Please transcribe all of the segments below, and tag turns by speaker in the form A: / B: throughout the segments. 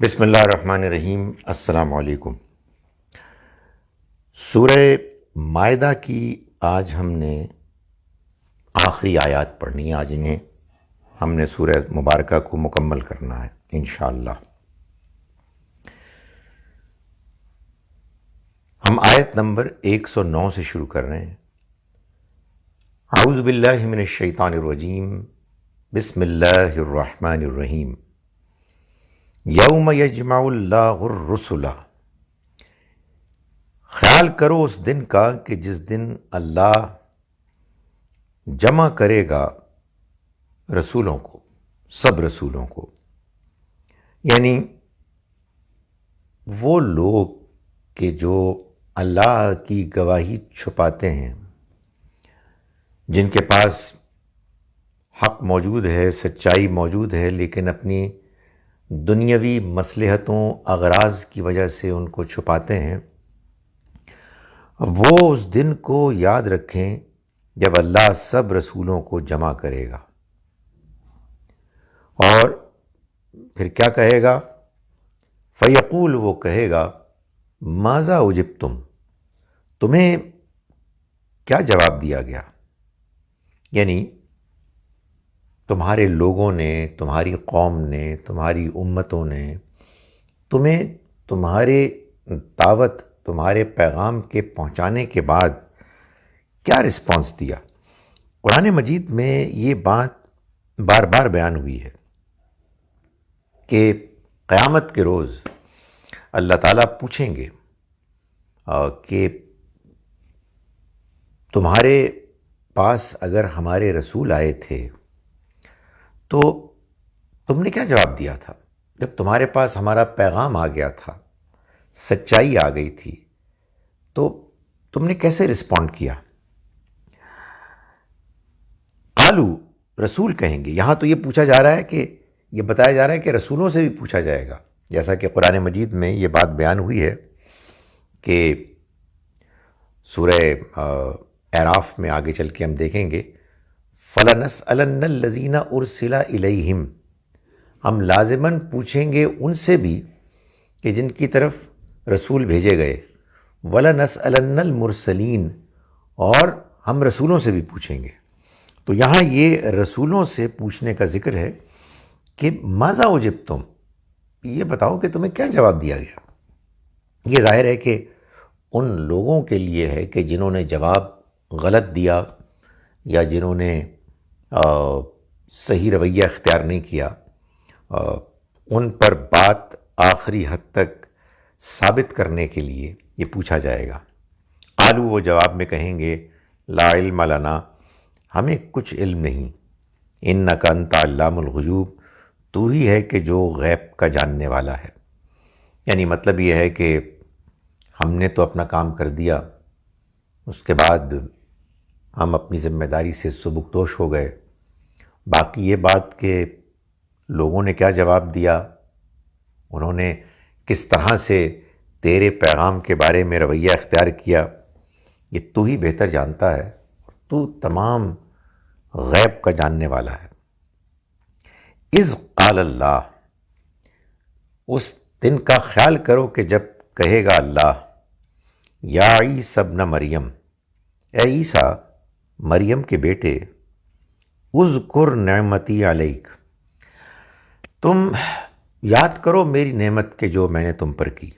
A: بسم اللہ الرحمن الرحیم۔ السلام علیکم۔ سورہ مائدہ کی آج ہم نے آخری آیات پڑھنی ہے۔ آج انہیں ہم نے سورہ مبارکہ کو مکمل کرنا ہے انشاءاللہ۔ ہم آیت نمبر 109 سے شروع کر رہے ہیں۔ اعوذ باللہ من الشیطان الرجیم، بسم اللہ الرحمن الرحیم۔ یوم یجمع اللہ الرسل، خیال کرو اس دن کا کہ جس دن اللہ جمع کرے گا رسولوں کو، سب رسولوں کو، یعنی وہ لوگ کہ جو اللہ کی گواہی چھپاتے ہیں، جن کے پاس حق موجود ہے، سچائی موجود ہے، لیکن اپنی دنیاوی مصلحتوں اغراض کی وجہ سے ان کو چھپاتے ہیں، وہ اس دن کو یاد رکھیں جب اللہ سب رسولوں کو جمع کرے گا۔ اور پھر کیا کہے گا؟ فیقول، وہ کہے گا، ماذا اجبتم، تمہیں کیا جواب دیا گیا؟ یعنی تمہارے لوگوں نے، تمہاری قوم نے، تمہاری امتوں نے تمہیں تمہارے دعوت، تمہارے پیغام کے پہنچانے کے بعد کیا رسپانس دیا؟ قرآن مجید میں یہ بات بار بار بیان ہوئی ہے کہ قیامت کے روز اللہ تعالیٰ پوچھیں گے کہ تمہارے پاس اگر ہمارے رسول آئے تھے تو تم نے کیا جواب دیا تھا؟ جب تمہارے پاس ہمارا پیغام آ گیا تھا، سچائی آ گئی تھی، تو تم نے کیسے رسپونڈ کیا؟ قالو، رسول کہیں گے۔ یہاں تو یہ پوچھا جا رہا ہے کہ یہ بتایا جا رہا ہے کہ رسولوں سے بھی پوچھا جائے گا، جیسا کہ قرآن مجید میں یہ بات بیان ہوئی ہے کہ سورہ اعراف میں آگے چل کے ہم دیکھیں گے، فَلَنَسْأَلَنَّ الَّذِينَ أُرْسِلَ إِلَيْهِمْ، ہم لازماً پوچھیں گے ان سے بھی کہ جن کی طرف رسول بھیجے گئے، وَلَنَسْأَلَنَّ الْمُرْسَلِينَ، اور ہم رسولوں سے بھی پوچھیں گے۔ تو یہاں یہ رسولوں سے پوچھنے کا ذکر ہے کہ ماذا اجبتم، یہ بتاؤ کہ تمہیں کیا جواب دیا گیا۔ یہ ظاہر ہے کہ ان لوگوں کے لیے ہے کہ جنہوں نے جواب غلط دیا یا جنہوں نے صحیح رویہ اختیار نہیں کیا، ان پر بات آخری حد تک ثابت کرنے کے لیے یہ پوچھا جائے گا۔ قالو، وہ جواب میں کہیں گے، لا علم لنا، ہمیں کچھ علم نہیں، انک انت علام الغیوب، تو ہی ہے کہ جو غیب کا جاننے والا ہے۔ یعنی مطلب یہ ہے کہ ہم نے تو اپنا کام کر دیا، اس کے بعد ہم اپنی ذمہ داری سے سبکدوش ہو گئے۔ باقی یہ بات کہ لوگوں نے کیا جواب دیا، انہوں نے کس طرح سے تیرے پیغام کے بارے میں رویہ اختیار کیا، یہ تو ہی بہتر جانتا ہے، تو تمام غیب کا جاننے والا ہے۔ اذ قال اللہ، اس دن کا خیال کرو کہ جب کہے گا اللہ، یا عیسی ابن مریم، اے عیسیٰ مریم کے بیٹے، اذکر نعمتی علیک، تم یاد کرو میری نعمت کے جو میں نے تم پر کی۔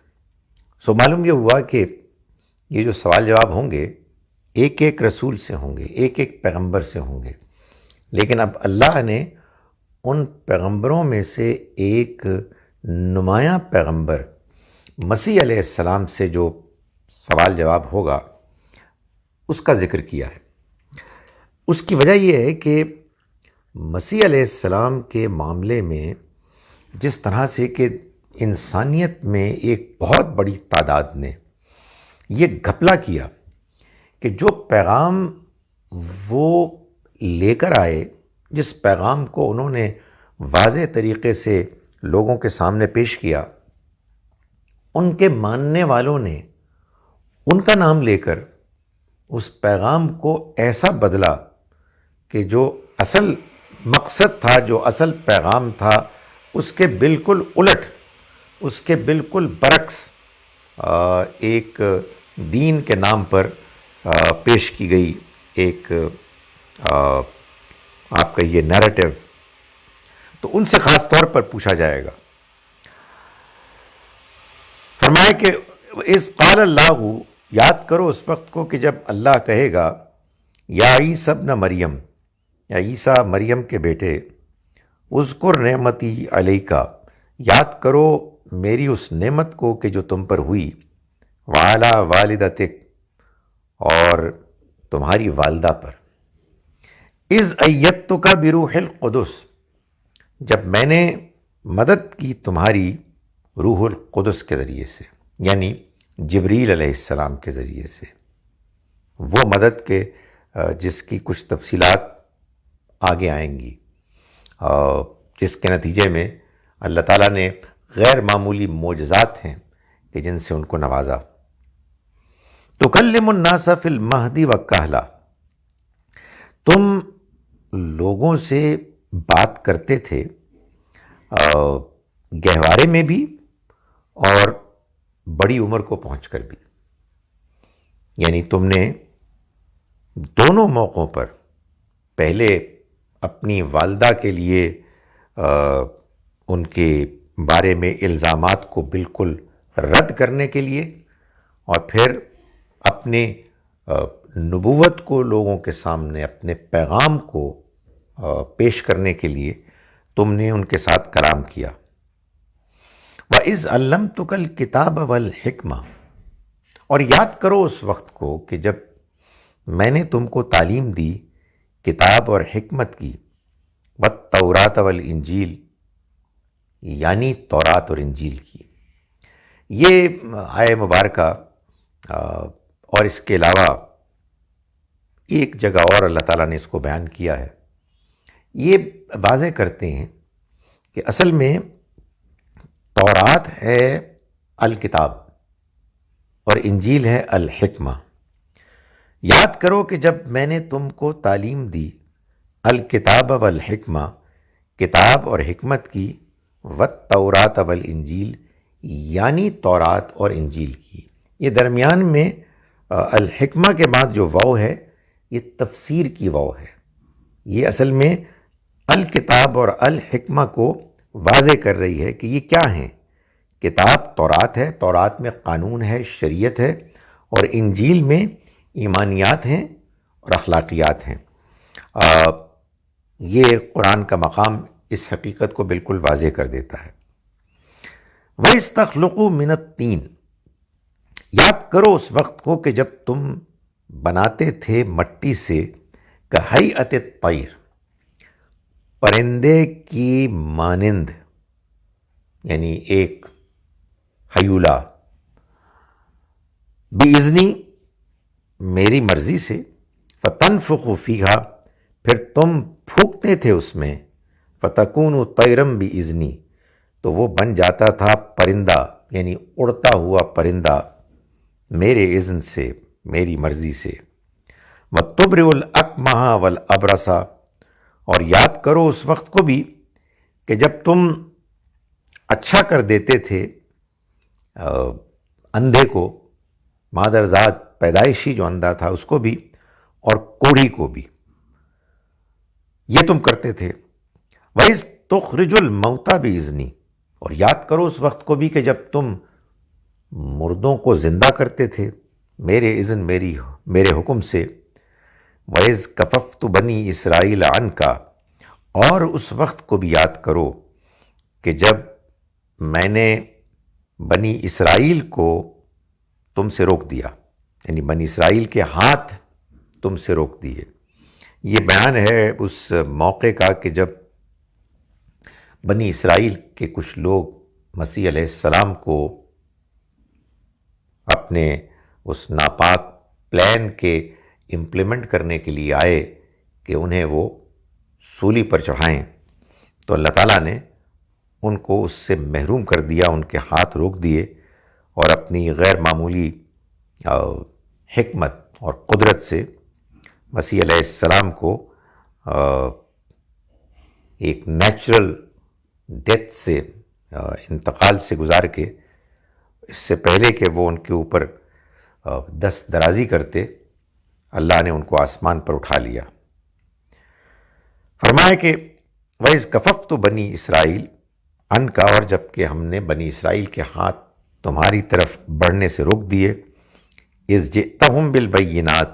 A: معلوم یہ ہوا کہ یہ جو سوال جواب ہوں گے ایک ایک رسول سے ہوں گے، ایک ایک پیغمبر سے ہوں گے، لیکن اب اللہ نے ان پیغمبروں میں سے ایک نمایاں پیغمبر مسیح علیہ السلام سے جو سوال جواب ہوگا اس کا ذکر کیا ہے۔ اس کی وجہ یہ ہے کہ مسیح علیہ السلام کے معاملے میں جس طرح سے کہ انسانیت میں ایک بہت بڑی تعداد نے یہ گھپلا کیا کہ جو پیغام وہ لے کر آئے، جس پیغام کو انہوں نے واضح طریقے سے لوگوں کے سامنے پیش کیا، ان کے ماننے والوں نے ان کا نام لے کر اس پیغام کو ایسا بدلا کہ جو اصل مقصد تھا، جو اصل پیغام تھا، اس کے بالکل الٹ اس کے بالکل برعکس ایک دین کے نام پر پیش کی گئی ایک آپ کہیے نیریٹو، تو ان سے خاص طور پر پوچھا جائے گا۔ فرمایا کہ اذ قال اللہ، یاد کرو اس وقت کو کہ جب اللہ کہے گا یا عیسی ابن مریم، یا عیسیٰ مریم کے بیٹے، اذکر نعمتی علیکا، یاد کرو میری اس نعمت کو کہ جو تم پر ہوئی، وعلی والدتک، اور تمہاری والدہ پر، اذ ایدتک بروح القدس، جب میں نے مدد کی تمہاری روح القدس کے ذریعے سے، یعنی جبریل علیہ السلام کے ذریعے سے، وہ مدد کے جس کی کچھ تفصیلات آگے آئیں گی، جس کے نتیجے میں اللہ تعالیٰ نے غیر معمولی معجزات ہیں کہ جن سے ان کو نوازا۔ تکلم الناس فی المہدی وکہلا، تم لوگوں سے بات کرتے تھے گہوارے میں بھی اور بڑی عمر کو پہنچ کر بھی، یعنی تم نے دونوں موقعوں پر، پہلے اپنی والدہ کے لیے ان کے بارے میں الزامات کو بالکل رد کرنے کے لیے، اور پھر اپنے نبوت کو لوگوں کے سامنے، اپنے پیغام کو پیش کرنے کے لیے تم نے ان کے ساتھ کلام کیا۔ وَإِذْ عَلَّمْتُكَ الْكِتَابَ وَالْحِكْمَةَ، اور یاد کرو اس وقت کو کہ جب میں نے تم کو تعلیم دی کتاب اور حکمت کی، وَالتَّوْرَاةَ وَالْإِنْجِيلَ، یعنی تورات اور انجیل کی۔ یہ آیہ مبارکہ اور اس کے علاوہ ایک جگہ اور اللہ تعالیٰ نے اس کو بیان کیا ہے، یہ واضح کرتے ہیں کہ اصل میں تورات ہے الکتاب اور انجیل ہے الحکمہ۔ یاد کرو کہ جب میں نے تم کو تعلیم دی الکتاب والحکمہ، کتاب اور حکمت کی، والتورات والانجیل، یعنی تورات اور انجیل کی۔ یہ درمیان میں الحکمہ کے بعد جو واو ہے یہ تفسیر کی واو ہے، یہ اصل میں الکتاب اور الحکمہ کو واضح کر رہی ہے کہ یہ کیا ہیں۔ کتاب تورات ہے، تورات میں قانون ہے، شریعت ہے، اور انجیل میں ایمانیات ہیں اور اخلاقیات ہیں۔ یہ قرآن کا مقام اس حقیقت کو بالکل واضح کر دیتا ہے۔ وَإِذْ تَخْلُقُ مِنَ الطِّينِ، یاد کرو اس وقت کو کہ جب تم بناتے تھے مٹی سے، کہیئت الطیر، پرندے کی مانند، یعنی ایک ہیولا، بِإِذْنِی، میری مرضی سے، فَتَنْفُخُ فِیہا، پھر تم پھونکتے تھے اس میں، فَتَکُونُ طَیْرًا بِإِذْنِی، تو وہ بن جاتا تھا پرندہ، یعنی اڑتا ہوا پرندہ میرے اذن سے، میری مرضی سے۔ وَتُبْرِئُ الْأَكْمَحَ وَالْأَبْرَصَ، اور یاد کرو اس وقت کو بھی کہ جب تم اچھا کر دیتے تھے اندھے کو، مادرزاد پیدائشی جو اندھا تھا اس کو بھی، اور کوڑھی کو بھی، یہ تم کرتے تھے۔ وَإِذْ تُخْرِجُ الْمَوْتَى بِإِذْنِی، اور یاد کرو اس وقت کو بھی کہ جب تم مردوں کو زندہ کرتے تھے میرے اذن، میرے حکم سے۔ وَإِذْ كَفَفْتُ بَنِي إِسْرَائِيلَ عَنْكَ، اور اس وقت کو بھی یاد کرو کہ جب میں نے بنی اسرائیل کو تم سے روک دیا، یعنی بنی اسرائیل کے ہاتھ تم سے روک دیے۔ یہ بیان ہے اس موقع کا کہ جب بنی اسرائیل کے کچھ لوگ مسیح علیہ السلام کو اپنے اس ناپاک پلان کے امپلیمنٹ کرنے کے لیے آئے کہ انہیں وہ سولی پر چڑھائیں، تو اللہ تعالیٰ نے ان کو اس سے محروم کر دیا، ان کے ہاتھ روک دیے، اور اپنی غیر معمولی حکمت اور قدرت سے مسیح علیہ السلام کو ایک نیچرل ڈیتھ سے انتقال سے گزار کے، اس سے پہلے کہ وہ ان کے اوپر دست درازی کرتے، اللہ نے ان کو آسمان پر اٹھا لیا۔ فرمایا کہ وَإِذْ كَفَفْتُ بَنِي إِسْرَائِيلَ ان کا، اور جب کہ ہم نے بنی اسرائیل کے ہاتھ تمہاری طرف بڑھنے سے روک دیے، اذ جئتہم بالبینات،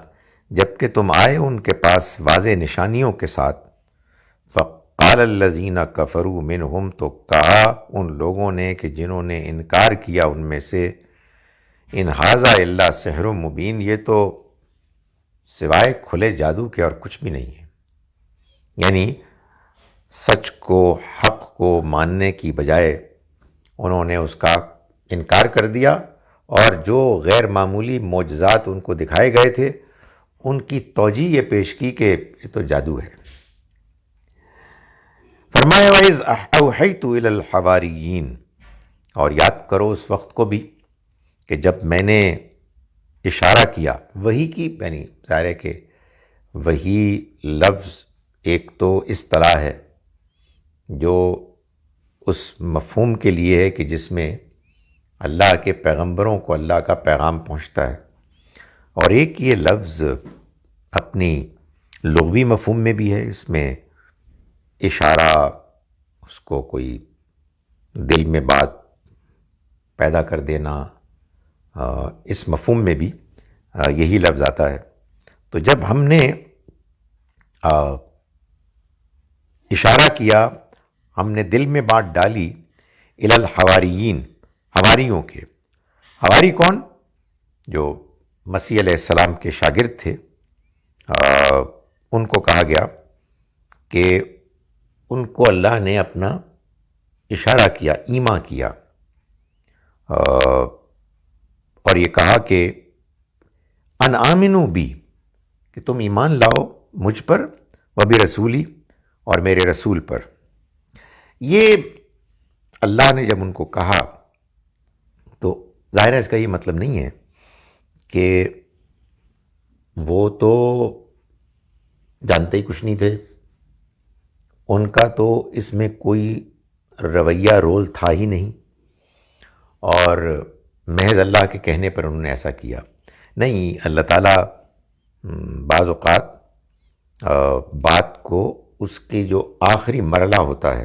A: جب کہ تم آئے ان کے پاس واضح نشانیوں کے ساتھ، فقال الذین کفروا منہم، تو کہا ان لوگوں نے کہ جنہوں نے انکار کیا ان میں سے، ان ھذا الا سحر مبین، یہ تو سوائے کھلے جادو کے اور کچھ بھی نہیں ہے۔ یعنی سچ کو، حق کو ماننے کی بجائے انہوں نے اس کا انکار کر دیا، اور جو غیر معمولی معجزات ان کو دکھائے گئے تھے ان کی توجیہ یہ پیش کی کہ یہ تو جادو ہے۔ فرمایا وَإِذْ أَوْحَيْتُ إِلَى الْحَوَارِيِّينَ، اور یاد کرو اس وقت کو بھی کہ جب میں نے اشارہ کیا وحی کی، یعنی ظاہر ہے کہ وحی لفظ ایک تو اصطلاح ہے جو اس مفہوم کے لیے ہے کہ جس میں اللہ کے پیغمبروں کو اللہ کا پیغام پہنچتا ہے، اور ایک یہ لفظ اپنی لغوی مفہوم میں بھی ہے، اس میں اشارہ، اس کو کوئی دل میں بات پیدا کر دینا، اس مفہوم میں بھی یہی لفظ آتا ہے۔ تو جب ہم نے اشارہ کیا، ہم نے دل میں بات ڈالی الی الحواریین، حواریوں کے۔ حواری کون؟ جو مسیح علیہ السلام کے شاگرد تھے، ان کو کہا گیا کہ ان کو اللہ نے اپنا اشارہ کیا، ایما کیا، اور یہ کہا کہ ان آمنو بی، کہ تم ایمان لاؤ مجھ پر، و برسولی، اور میرے رسول پر۔ یہ اللہ نے جب ان کو کہا تو ظاہر ہے اس کا یہ مطلب نہیں ہے کہ وہ تو جانتے ہی کچھ نہیں تھے، ان کا تو اس میں کوئی رویہ رول تھا ہی نہیں، اور محض اللہ کے کہنے پر انہوں نے ایسا کیا نہیں۔ اللہ تعالیٰ بعض اوقات بات کو اس کی جو آخری مرحلہ ہوتا ہے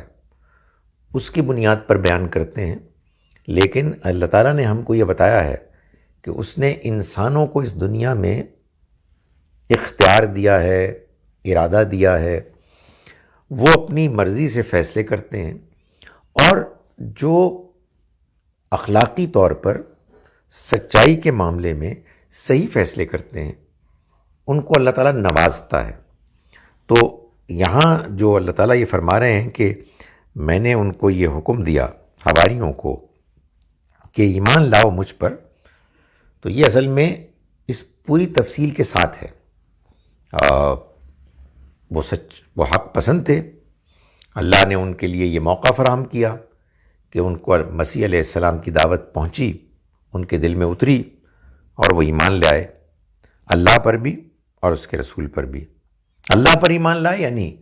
A: اس کی بنیاد پر بیان کرتے ہیں، لیکن اللہ تعالیٰ نے ہم کو یہ بتایا ہے کہ اس نے انسانوں کو اس دنیا میں اختیار دیا ہے، ارادہ دیا ہے، وہ اپنی مرضی سے فیصلے کرتے ہیں، اور جو اخلاقی طور پر سچائی کے معاملے میں صحیح فیصلے کرتے ہیں ان کو اللہ تعالیٰ نوازتا ہے۔ تو یہاں جو اللہ تعالیٰ یہ فرما رہے ہیں کہ میں نے ان کو یہ حکم دیا حواریوں کو کہ ایمان لاؤ مجھ پر، تو یہ اصل میں اس پوری تفصیل کے ساتھ ہے۔ وہ حق پسند تھے، اللہ نے ان کے لیے یہ موقع فراہم کیا کہ ان کو مسیح علیہ السلام کی دعوت پہنچی، ان کے دل میں اتری، اور وہ ایمان لائے اللہ پر بھی اور اس کے رسول پر بھی۔ اللہ پر ایمان لائے یعنی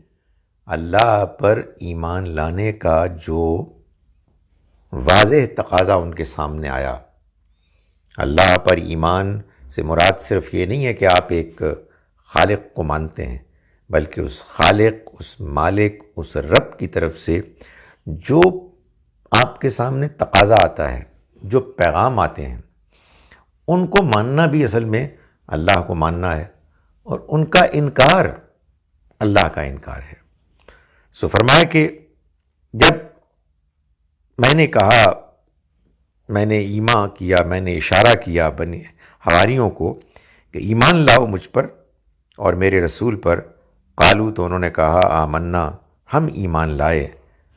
A: اللہ پر ایمان لانے کا جو واضح تقاضا ان کے سامنے آیا۔ اللہ پر ایمان سے مراد صرف یہ نہیں ہے کہ آپ ایک خالق کو مانتے ہیں، بلکہ اس خالق، اس مالک، اس رب کی طرف سے جو آپ کے سامنے تقاضا آتا ہے، جو پیغام آتے ہیں، ان کو ماننا بھی اصل میں اللہ کو ماننا ہے، اور ان کا انکار اللہ کا انکار ہے۔ سو فرمایا کہ جب میں نے کہا، میں نے ایما کیا، میں نے اشارہ کیا بنی حواریوں کو کہ ایمان لاؤ مجھ پر اور میرے رسول پر، قالو، تو انہوں نے کہا آمنا، ہم ایمان لائے،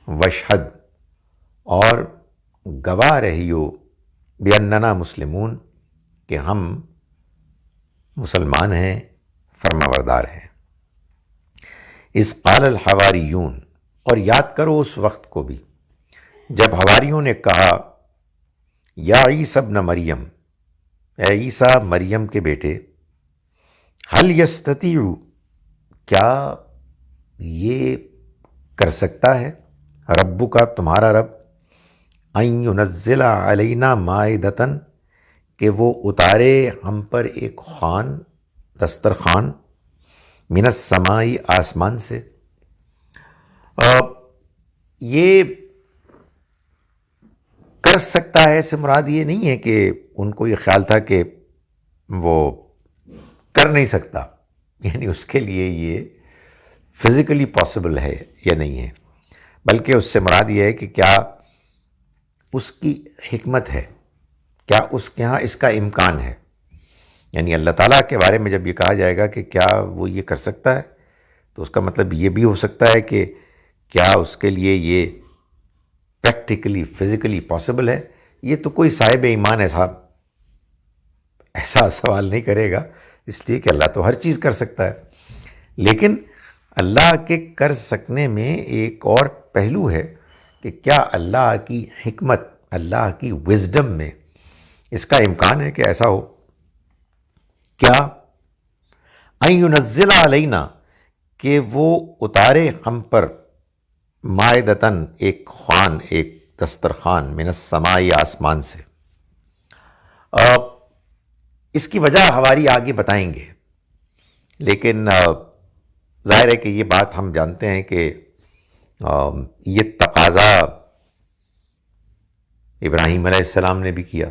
A: وشہد، اور گواہ رہیو، بأننا مسلمون، کہ ہم مسلمان ہیں، فرمانبردار ہیں۔ اس قال الحواریون، اور یاد کرو اس وقت کو بھی جب حواریوں نے کہا یا عیسی ابن مریم، اے عیسیٰ مریم کے بیٹے، هل یستطیع، کیا یہ کر سکتا ہے ربک، تمہارا رب، ان ینزل علینا مائدتن، کہ وہ اتارے ہم پر ایک خوان، دسترخوان، من السمائی، آسمان سے۔ یہ کر سکتا ہے سے مراد یہ نہیں ہے کہ ان کو یہ خیال تھا کہ وہ کر نہیں سکتا، یعنی اس کے لیے یہ فزیکلی پاسبل ہے یا نہیں ہے، بلکہ اس سے مراد یہ ہے کہ کیا اس کی حکمت ہے، کیا اس کے ہاں اس کا امکان ہے۔ یعنی اللہ تعالیٰ کے بارے میں جب یہ کہا جائے گا کہ کیا وہ یہ کر سکتا ہے، تو اس کا مطلب یہ بھی ہو سکتا ہے کہ کیا اس کے لیے یہ پریکٹیکلی فزیکلی پاسبل ہے۔ یہ تو کوئی صاحب ایمان ایسا سوال نہیں کرے گا، اس لیے کہ اللہ تو ہر چیز کر سکتا ہے۔ لیکن اللہ کے کر سکنے میں ایک اور پہلو ہے کہ کیا اللہ کی حکمت، اللہ کی وزڈم میں اس کا امکان ہے کہ ایسا ہو۔ کیا ان ینزل علینا، کہ وہ اتارے ہم پر، مائدتن، ایک خوان، ایک دسترخوان، من السمائی، آسمان سے۔ اس کی وجہ ہماری آگے بتائیں گے، لیکن ظاہر ہے کہ یہ بات ہم جانتے ہیں کہ یہ تقاضا ابراہیم علیہ السلام نے بھی کیا،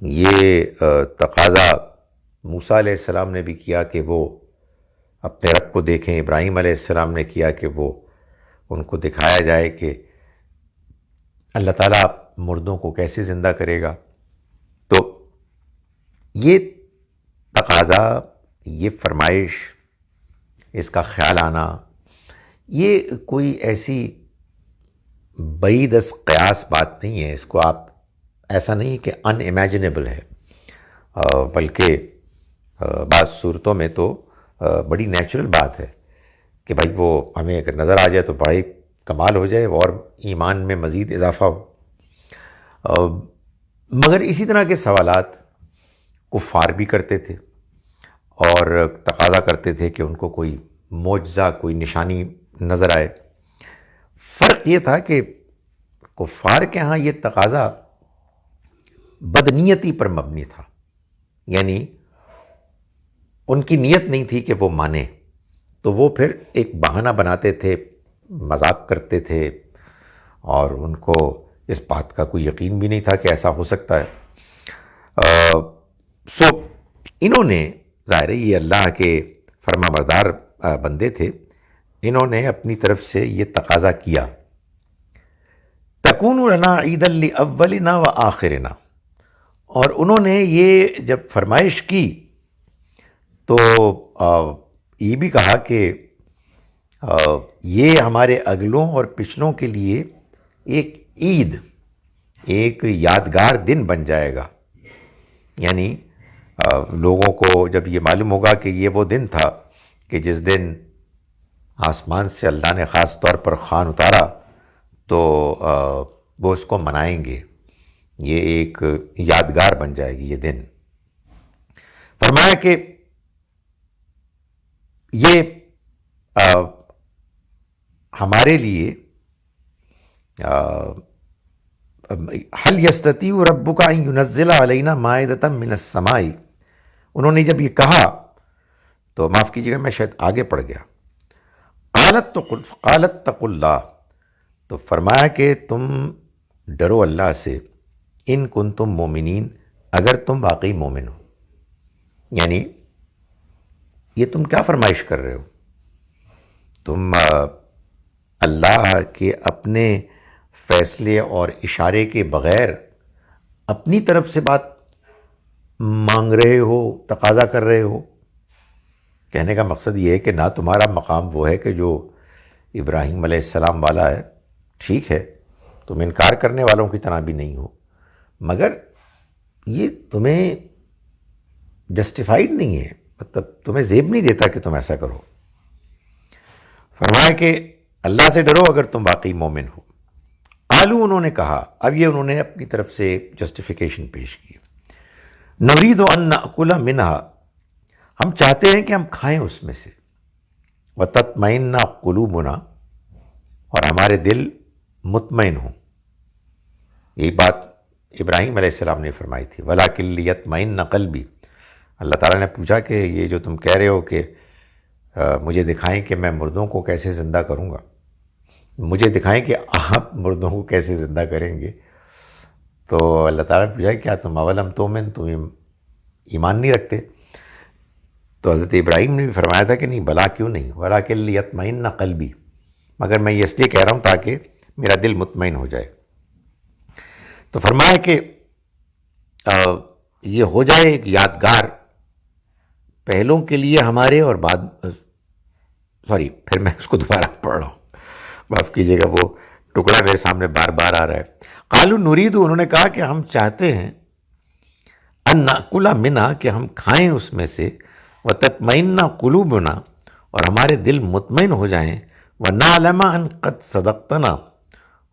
A: یہ تقاضا موسیٰ علیہ السلام نے بھی کیا کہ وہ اپنے رب کو دیکھیں، ابراہیم علیہ السلام نے کیا کہ وہ ان کو دکھایا جائے کہ اللہ تعالیٰ مردوں کو کیسے زندہ کرے گا۔ تو یہ تقاضا، یہ فرمائش، اس کا خیال آنا، یہ کوئی ایسی بعید از قیاس بات نہیں ہے، اس کو آپ ایسا نہیں کہ ان امیجنیبل ہے، بلکہ بعض صورتوں میں تو بڑی نیچرل بات ہے کہ بھائی وہ ہمیں اگر نظر آ جائے تو بڑی کمال ہو جائے اور ایمان میں مزید اضافہ ہو۔ مگر اسی طرح کے سوالات کفار بھی کرتے تھے اور تقاضا کرتے تھے کہ ان کو کوئی معجزہ، کوئی نشانی نظر آئے۔ فرق یہ تھا کہ کفار کے ہاں یہ تقاضا بدنیتی پر مبنی تھا، یعنی ان کی نیت نہیں تھی کہ وہ مانے، تو وہ پھر ایک بہانہ بناتے تھے، مذاق کرتے تھے، اور ان کو اس بات کا کوئی یقین بھی نہیں تھا کہ ایسا ہو سکتا ہے۔ سو انہوں نے، ظاہر ہے یہ اللہ کے فرما بردار بندے تھے، انہوں نے اپنی طرف سے یہ تقاضا کیا، تکون لنا عیدا لاولنا و آخرنا، اور انہوں نے یہ جب فرمائش کی تو یہ بھی کہا کہ یہ ہمارے اگلوں اور پچھلوں کے لیے ایک عید، ایک یادگار دن بن جائے گا۔ یعنی لوگوں کو جب یہ معلوم ہوگا کہ یہ وہ دن تھا کہ جس دن آسمان سے اللہ نے خاص طور پر خوان اتارا، تو وہ اس کو منائیں گے، یہ ایک یادگار بن جائے گی یہ دن۔ فرمایا کہ یہ ہمارے لیے حل یستطیع ربک ان ینزل علینا مائدۃ من السماء، انہوں نے جب یہ کہا تو معاف کیجیے گا میں شاید آگے پڑھ گیا، قالت اتقوا اللہ، تو فرمایا کہ تم ڈرو اللہ سے، ان کنتم مومنین، اگر تم واقعی مومن ہو۔ یعنی یہ تم کیا فرمائش کر رہے ہو؟ تم اللہ کے اپنے فیصلے اور اشارے کے بغیر اپنی طرف سے بات مانگ رہے ہو، تقاضا کر رہے ہو۔ کہنے کا مقصد یہ ہے کہ نہ تمہارا مقام وہ ہے کہ جو ابراہیم علیہ السلام والا ہے، ٹھیک ہے تم انکار کرنے والوں کی طرح بھی نہیں ہو، مگر یہ تمہیں جسٹیفائیڈ نہیں ہے، مطلب تمہیں زیب نہیں دیتا کہ تم ایسا کرو۔ فرمایا کہ اللہ سے ڈرو اگر تم واقعی مومن ہو۔ قالو، انہوں نے کہا، اب یہ انہوں نے اپنی طرف سے جسٹیفیکیشن پیش کی، نرید ان نأکل منہا، ہم چاہتے ہیں کہ ہم کھائیں اس میں سے، وتطمئن قلوبنا، اور ہمارے دل مطمئن ہوں۔ یہی بات ابراہیم علیہ السلام نے فرمائی تھی، وَلَٰكِن لِيَطْمَئِنَّ قَلْبِي۔ اللہ تعالیٰ نے پوچھا کہ یہ جو تم کہہ رہے ہو کہ مجھے دکھائیں کہ میں مردوں کو کیسے زندہ کروں گا، مجھے دکھائیں کہ آپ مردوں کو کیسے زندہ کریں گے۔ تو اللہ تعالیٰ نے پوچھا کیا تم اولم تؤمن، تم ایمان نہیں رکھتے؟ تو حضرت ابراہیم نے بھی فرمایا تھا کہ نہیں، بلا کیوں نہیں، وَلَٰكِن لِيَطْمَئِنَّ قَلْبِي، مگر میں یہ اس لیے کہہ رہا ہوں تاکہ میرا دل مطمئن ہو جائے۔ تو فرمایا کہ یہ ہو جائے ایک یادگار پہلوں کے لیے ہمارے، اور بعد پھر میں اس کو دوبارہ پڑھ رہا ہوں، معاف کیجیے گا، وہ ٹکڑا میرے سامنے بار بار آ رہا ہے۔ قالوا نرید، انہوں نے کہا کہ ہم چاہتے ہیں، ان ناکل منہا، کہ ہم کھائیں اس میں سے، وتطمئن قلوبنا، اور ہمارے دل مطمئن ہو جائیں، ونعلم ان قد صدقتنا،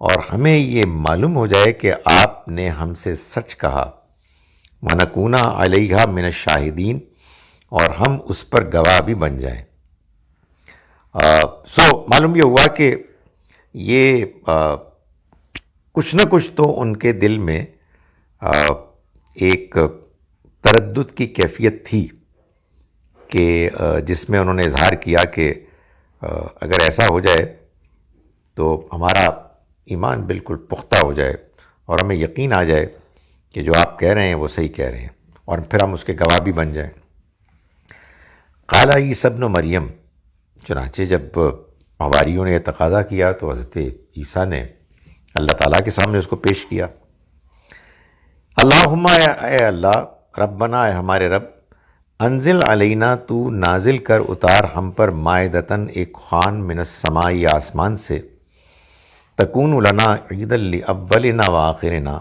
A: اور ہمیں یہ معلوم ہو جائے کہ آپ نے ہم سے سچ کہا، ونکون علیہا من الشاہدین، اور ہم اس پر گواہ بھی بن جائیں۔ معلوم یہ ہوا کہ یہ کچھ نہ کچھ تو ان کے دل میں ایک تردد کی کیفیت تھی کہ جس میں انہوں نے اظہار کیا کہ اگر ایسا ہو جائے تو ہمارا ایمان بالکل پختہ ہو جائے اور ہمیں یقین آ جائے کہ جو آپ کہہ رہے ہیں وہ صحیح کہہ رہے ہیں، اور پھر ہم اس کے گواہ بھی بن جائیں۔ قال عیسی ابن مریم، چنانچہ جب حواریوں نے یہ تقاضا کیا تو حضرت عیسیٰ نے اللہ تعالیٰ کے سامنے اس کو پیش کیا۔ اللہم، اے اللہ، ربنا، اے ہمارے رب، انزل علینا، تو نازل کر، اتار ہم پر، مائدتاً، ایک خوان، من السماء، آسمان سے، تکون لنا عیدا لاولنا وآخرنا،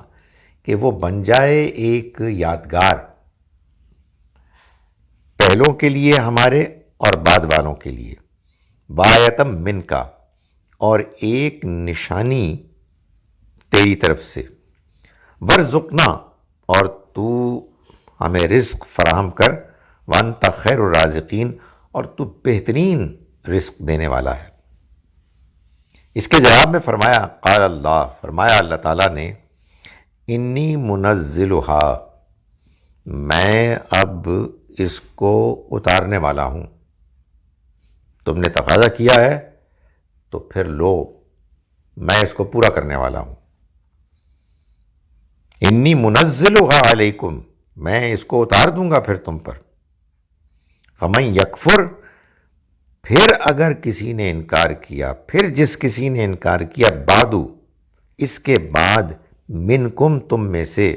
A: کہ وہ بن جائے ایک یادگار پہلوں کے لیے ہمارے اور بعد والوں کے لیے، بآیتم من کا، اور ایک نشانی تیری طرف سے، ورزقنا، اور تو ہمیں رزق فراہم کر، وانت خیر الرازقین، اور تو بہترین رزق دینے والا ہے۔ اس کے جواب میں فرمایا، قال اللہ، فرمایا اللہ تعالیٰ نے، انی منزلہا، میں اب اس کو اتارنے والا ہوں، تم نے تقاضا کیا ہے تو پھر لو، میں اس کو پورا کرنے والا ہوں۔ انی منزلہا علیکم، میں اس کو اتار دوں گا پھر تم پر۔ فمن یکفر، پھر اگر کسی نے انکار کیا، پھر جس کسی نے انکار کیا، بعدو، اس کے بعد، منکم، تم میں سے،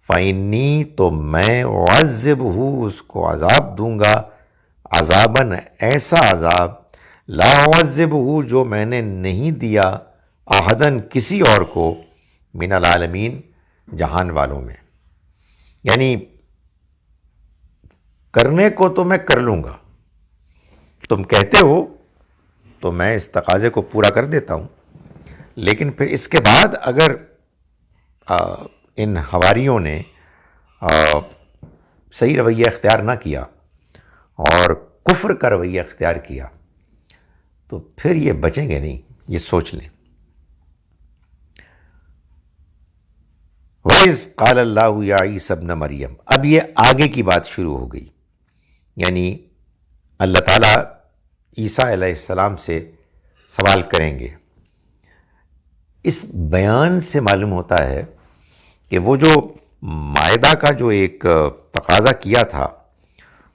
A: فإنی، تو میں، اعذبہ، اس کو عذاب دوں گا، عذاباً، ایسا عذاب، لا اعذبہ، جو میں نے نہیں دیا، احداً، کسی اور کو، من العالمین، جہان والوں میں۔ یعنی کرنے کو تو میں کر لوں گا، تم کہتے ہو تو میں اس تقاضے کو پورا کر دیتا ہوں، لیکن پھر اس کے بعد اگر ان حواریوں نے صحیح رویہ اختیار نہ کیا اور کفر کا رویہ اختیار کیا تو پھر یہ بچیں گے نہیں، یہ سوچ لیں۔ وَإِذْ قَالَ اللَّهُ يَا عِيسَى ابْنَ مَرْيَمَ، اب یہ آگے کی بات شروع ہو گئی، یعنی اللہ تعالیٰ عیسیٰ علیہ السلام سے سوال کریں گے۔ اس بیان سے معلوم ہوتا ہے کہ وہ جو مائدہ کا جو ایک تقاضا کیا تھا،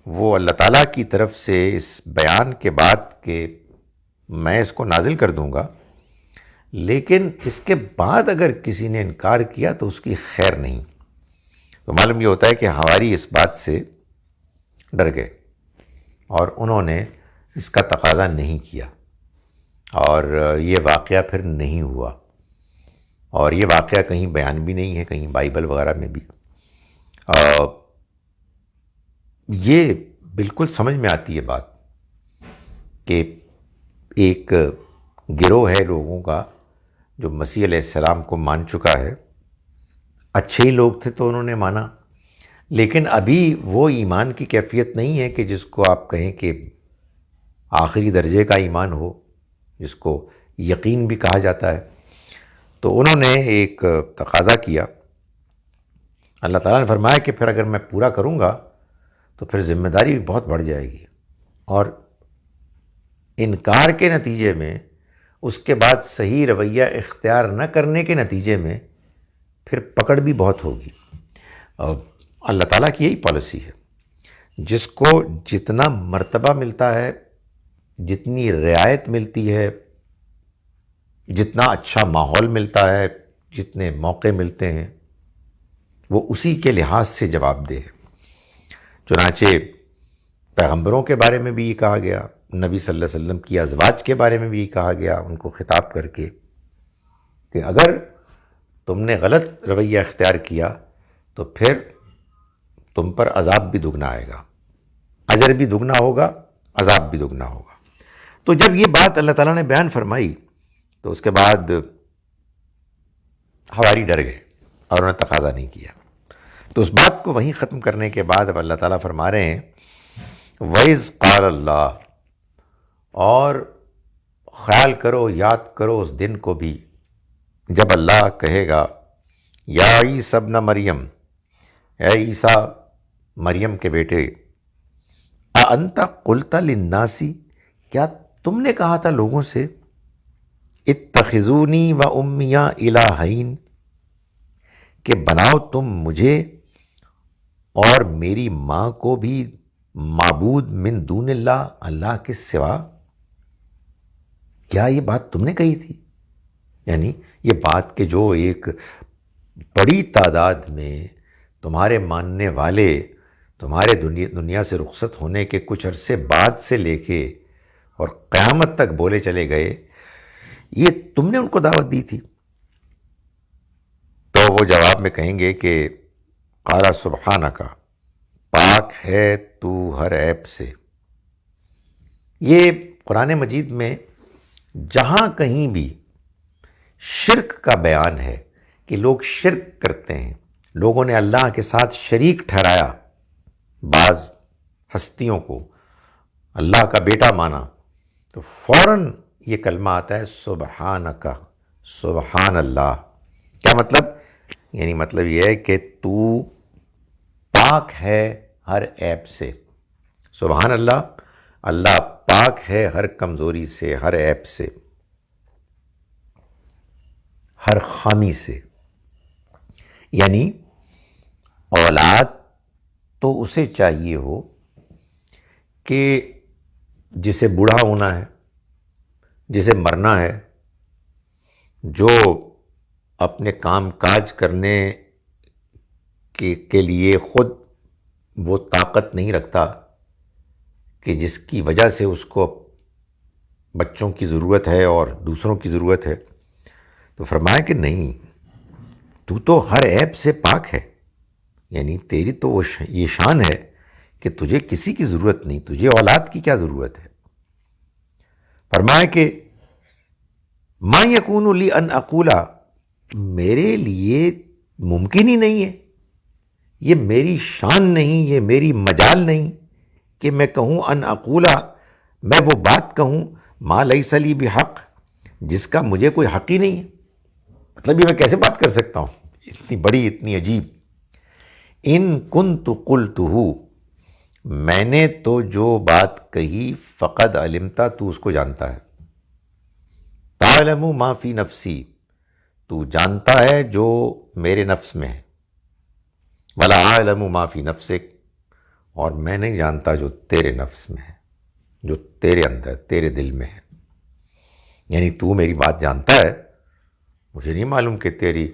A: وہ اللہ تعالیٰ کی طرف سے اس بیان کے بعد کہ میں اس کو نازل کر دوں گا، لیکن اس کے بعد اگر کسی نے انکار کیا تو اس کی خیر نہیں۔ تو معلوم یہ ہوتا ہے کہ حواری اس بات سے ڈر گئے اور انہوں نے اس کا تقاضا نہیں کیا، اور یہ واقعہ پھر نہیں ہوا، اور یہ واقعہ کہیں بیان بھی نہیں ہے، کہیں بائبل وغیرہ میں بھی۔ یہ بالکل سمجھ میں آتی ہے بات کہ ایک گروہ ہے لوگوں کا جو مسیح علیہ السلام کو مان چکا ہے، اچھے ہی لوگ تھے تو انہوں نے مانا، لیکن ابھی وہ ایمان کی کیفیت نہیں ہے کہ جس کو آپ کہیں کہ آخری درجے کا ایمان ہو، جس کو یقین بھی کہا جاتا ہے۔ تو انہوں نے ایک تقاضا کیا. اللہ تعالیٰ نے فرمایا کہ پھر اگر میں پورا کروں گا تو پھر ذمہ داری بھی بہت بڑھ جائے گی، اور انکار کے نتیجے میں، اس کے بعد صحیح رویہ اختیار نہ کرنے کے نتیجے میں پھر پکڑ بھی بہت ہوگی. اللہ تعالیٰ کی یہی پالیسی ہے، جس کو جتنا مرتبہ ملتا ہے، جتنی رعایت ملتی ہے، جتنا اچھا ماحول ملتا ہے، جتنے موقع ملتے ہیں، وہ اسی کے لحاظ سے جواب دہ ہے. چنانچہ پیغمبروں کے بارے میں بھی یہ کہا گیا، نبی صلی اللہ علیہ وسلم کی ازواج کے بارے میں بھی یہ کہا گیا ان کو خطاب کر کے کہ اگر تم نے غلط رویہ اختیار کیا تو پھر تم پر عذاب بھی دگنا آئے گا، اجر بھی دگنا ہوگا، عذاب بھی دگنا ہوگا. تو جب یہ بات اللہ تعالیٰ نے بیان فرمائی تو اس کے بعد حواری ڈر گئے اور انہوں نے تقاضا نہیں کیا. تو اس بات کو وہیں ختم کرنے کے بعد اب اللہ تعالیٰ فرما رہے ہیں وَإِذْ قَالَ اللَّهُ، اور خیال کرو، یاد کرو اس دن کو بھی جب اللہ کہے گا یا عیسیٰ ابن مریم، اے عیسیٰ مریم کے بیٹے، اَأَنْتَ قُلْتَ لِلنَّاسِ، کیا تم نے کہا تھا لوگوں سے اتخذونی و امی الہین، کہ بناؤ تم مجھے اور میری ماں کو بھی معبود من دون اللہ، اللہ کے سوا؟ کیا یہ بات تم نے کہی تھی؟ یعنی یہ بات کہ جو ایک بڑی تعداد میں تمہارے ماننے والے تمہارے دنیا سے رخصت ہونے کے کچھ عرصے بعد سے لے کے اور قیامت تک بولے چلے گئے، یہ تم نے ان کو دعوت دی تھی؟ تو وہ جواب میں کہیں گے کہ قال سبحانک، پاک ہے تو ہر عیب سے. یہ قرآن مجید میں جہاں کہیں بھی شرک کا بیان ہے کہ لوگ شرک کرتے ہیں، لوگوں نے اللہ کے ساتھ شریک ٹھہرایا، بعض ہستیوں کو اللہ کا بیٹا مانا، تو فوراً یہ کلمہ آتا ہے سبحانک، سبحان اللہ. کیا مطلب؟ یعنی مطلب یہ ہے کہ تو پاک ہے ہر عیب سے. سبحان اللہ، اللہ پاک ہے ہر کمزوری سے، ہر عیب سے، ہر خامی سے. یعنی اولاد تو اسے چاہیے ہو کہ جسے بوڑھا ہونا ہے، جسے مرنا ہے، جو اپنے کام کاج کرنے کے لیے خود وہ طاقت نہیں رکھتا کہ جس کی وجہ سے اس کو بچوں کی ضرورت ہے اور دوسروں کی ضرورت ہے. تو فرمایا کہ نہیں، تو ہر عیب سے پاک ہے. یعنی تیری تو یہ شان ہے کہ تجھے کسی کی ضرورت نہیں، تجھے اولاد کی کیا ضرورت ہے. فرمایا کہ ما یکون لی ان اقول، میرے لیے ممکن ہی نہیں ہے، یہ میری شان نہیں، یہ میری مجال نہیں کہ میں کہوں ان اقول، میں وہ بات کہوں ما لیس لی بحق، جس کا مجھے کوئی حق ہی نہیں ہے. مطلب یہ میں کیسے بات کر سکتا ہوں اتنی بڑی، اتنی عجیب. ان کنت قلتہ، میں نے تو جو بات کہی، فقد علمتا، تو اس کو جانتا ہے. تعلم ما فی نفسی، تو جانتا ہے جو میرے نفس میں ہے. ولا اعلم ما فی نفسک، اور میں نہیں جانتا جو تیرے نفس میں ہے، جو تیرے اندر، تیرے دل میں ہے. یعنی تو میری بات جانتا ہے، مجھے نہیں معلوم کہ تیری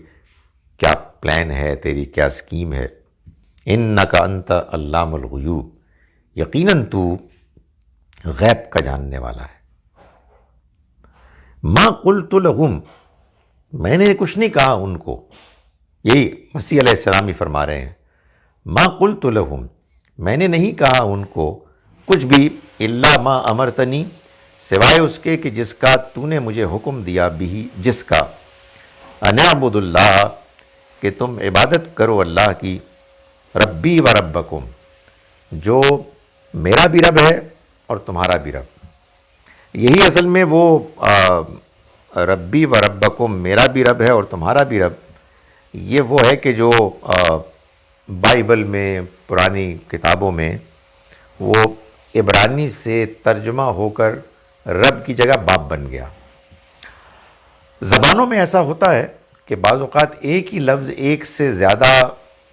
A: کیا پلان ہے، تیری کیا اسکیم ہے. انک انت علام الغیوب، یقیناً تو غیب کا جاننے والا ہے. ما قلت لہم، میں نے کچھ نہیں کہا ان کو. یہی مسیح علیہ السلام ہی فرما رہے ہیں، ما قلت لہم، میں نے نہیں کہا ان کو کچھ بھی، الا ما امرتنی، سوائے اس کے کہ جس کا تو نے مجھے حکم دیا، بھی جس کا، ان اعبدوا اللہ، کہ تم عبادت کرو اللہ کی، ربی و ربکم، جو میرا بھی رب ہے اور تمہارا بھی رب. یہی اصل میں وہ ربی و ربکم، میرا بھی رب ہے اور تمہارا بھی رب، یہ وہ ہے کہ جو بائبل میں، پرانی کتابوں میں وہ عبرانی سے ترجمہ ہو کر رب کی جگہ باپ بن گیا۔ زبانوں میں ایسا ہوتا ہے کہ بعض اوقات ایک ہی لفظ ایک سے زیادہ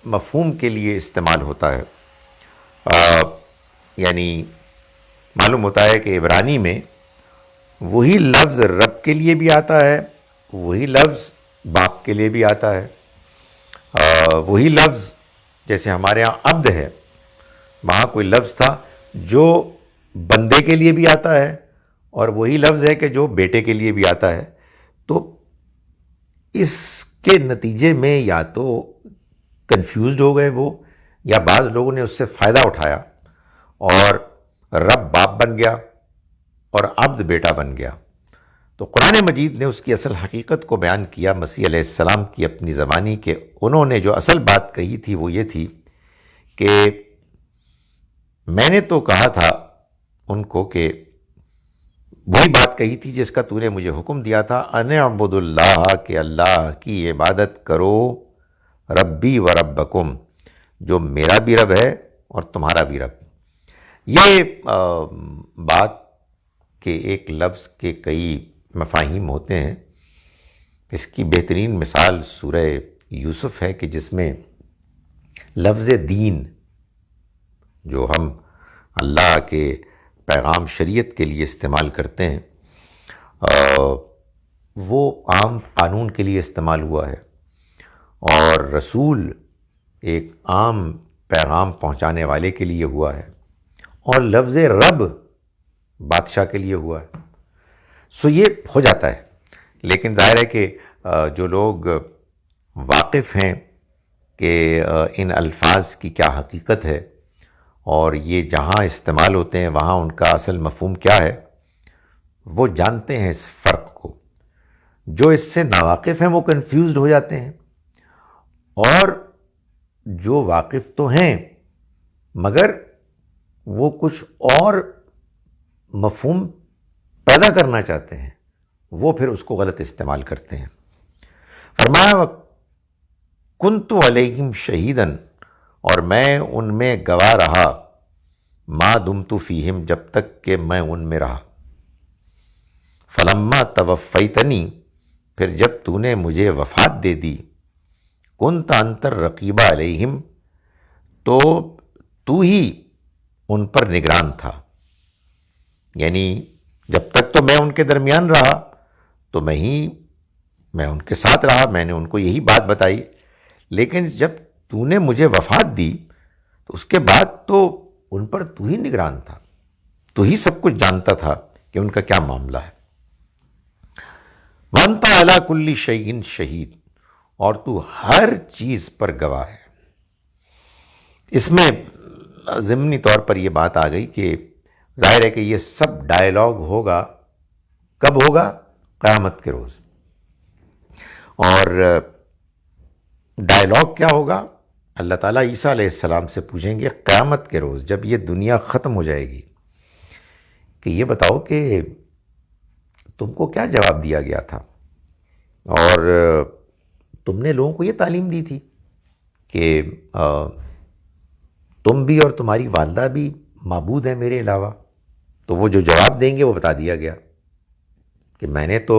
A: مفہوم کے لیے استعمال ہوتا ہے۔ یعنی معلوم ہوتا ہے کہ عبرانی میں وہی لفظ رب کے لیے بھی آتا ہے، وہی لفظ باپ کے لیے بھی آتا ہے، وہی لفظ جیسے ہمارے ہاں عبد ہے، وہاں کوئی لفظ تھا جو بندے کے لیے بھی آتا ہے، اور وہی لفظ ہے کہ جو بیٹے کے لیے بھی آتا ہے۔ تو اس کے نتیجے میں یا تو کنفیوزڈ ہو گئے وہ، یا بعض لوگوں نے اس سے فائدہ اٹھایا اور رب باپ بن گیا اور عبد بیٹا بن گیا۔ تو قرآن مجید نے اس کی اصل حقیقت کو بیان کیا مسیح علیہ السلام کی اپنی زبانی، کہ انہوں نے جو اصل بات کہی تھی وہ یہ تھی کہ میں نے تو کہا تھا ان کو کہ وہی بات کہی تھی جس کا تو نے مجھے حکم دیا تھا، ان اعبدوا اللہ، کہ اللہ کی عبادت کرو، ربی و ربکم، جو میرا بھی رب ہے اور تمہارا بھی رب۔ یہ بات کہ ایک لفظ کے کئی مفاہیم ہوتے ہیں، اس کی بہترین مثال سورہ یوسف ہے کہ جس میں لفظ دین جو ہم اللہ کے پیغام شریعت کے لیے استعمال کرتے ہیں وہ عام قانون کے لیے استعمال ہوا ہے، اور رسول ایک عام پیغام پہنچانے والے کے لیے ہوا ہے، اور لفظ رب بادشاہ کے لیے ہوا ہے۔ سو یہ ہو جاتا ہے، لیکن ظاہر ہے کہ جو لوگ واقف ہیں کہ ان الفاظ کی کیا حقیقت ہے اور یہ جہاں استعمال ہوتے ہیں وہاں ان کا اصل مفہوم کیا ہے، وہ جانتے ہیں اس فرق کو۔ جو اس سے ناواقف ہیں وہ کنفیوزڈ ہو جاتے ہیں، اور جو واقف تو ہیں مگر وہ کچھ اور مفہوم پیدا کرنا چاہتے ہیں، وہ پھر اس کو غلط استعمال کرتے ہیں۔ فرمایا کُنتُ علیہم شہیداً، اور میں ان میں گواہ رہا، ما دمت فیہم، جب تک کہ میں ان میں رہا، فلما توفیتنی، پھر جب تو نے مجھے وفات دے دی، کنت انت الرقیب علیہم، تو تو ہی ان پر نگران تھا۔ یعنی جب تک تو میں ان کے درمیان رہا تو میں ان کے ساتھ رہا، میں نے ان کو یہی بات بتائی، لیکن جب تو نے مجھے وفات دی تو اس کے بعد تو ان پر تو ہی نگران تھا، تو ہی سب کچھ جانتا تھا کہ ان کا کیا معاملہ ہے۔ وَأَنْتَ عَلَىٰ كُلِّ شَيْءٍ شَهِيدٌ، اور تو ہر چیز پر گواہ ہے۔ اس میں ضمنی طور پر یہ بات آ گئی کہ ظاہر ہے کہ یہ سب ڈائیلاگ ہوگا، کب ہوگا؟ قیامت کے روز۔ اور ڈائیلاگ کیا ہوگا؟ اللہ تعالیٰ عیسیٰ علیہ السلام سے پوچھیں گے قیامت کے روز جب یہ دنیا ختم ہو جائے گی کہ یہ بتاؤ کہ تم کو کیا جواب دیا گیا تھا، اور تم نے لوگوں کو یہ تعلیم دی تھی کہ تم بھی اور تمہاری والدہ بھی معبود ہیں میرے علاوہ؟ تو وہ جو جواب دیں گے وہ بتا دیا گیا کہ میں نے تو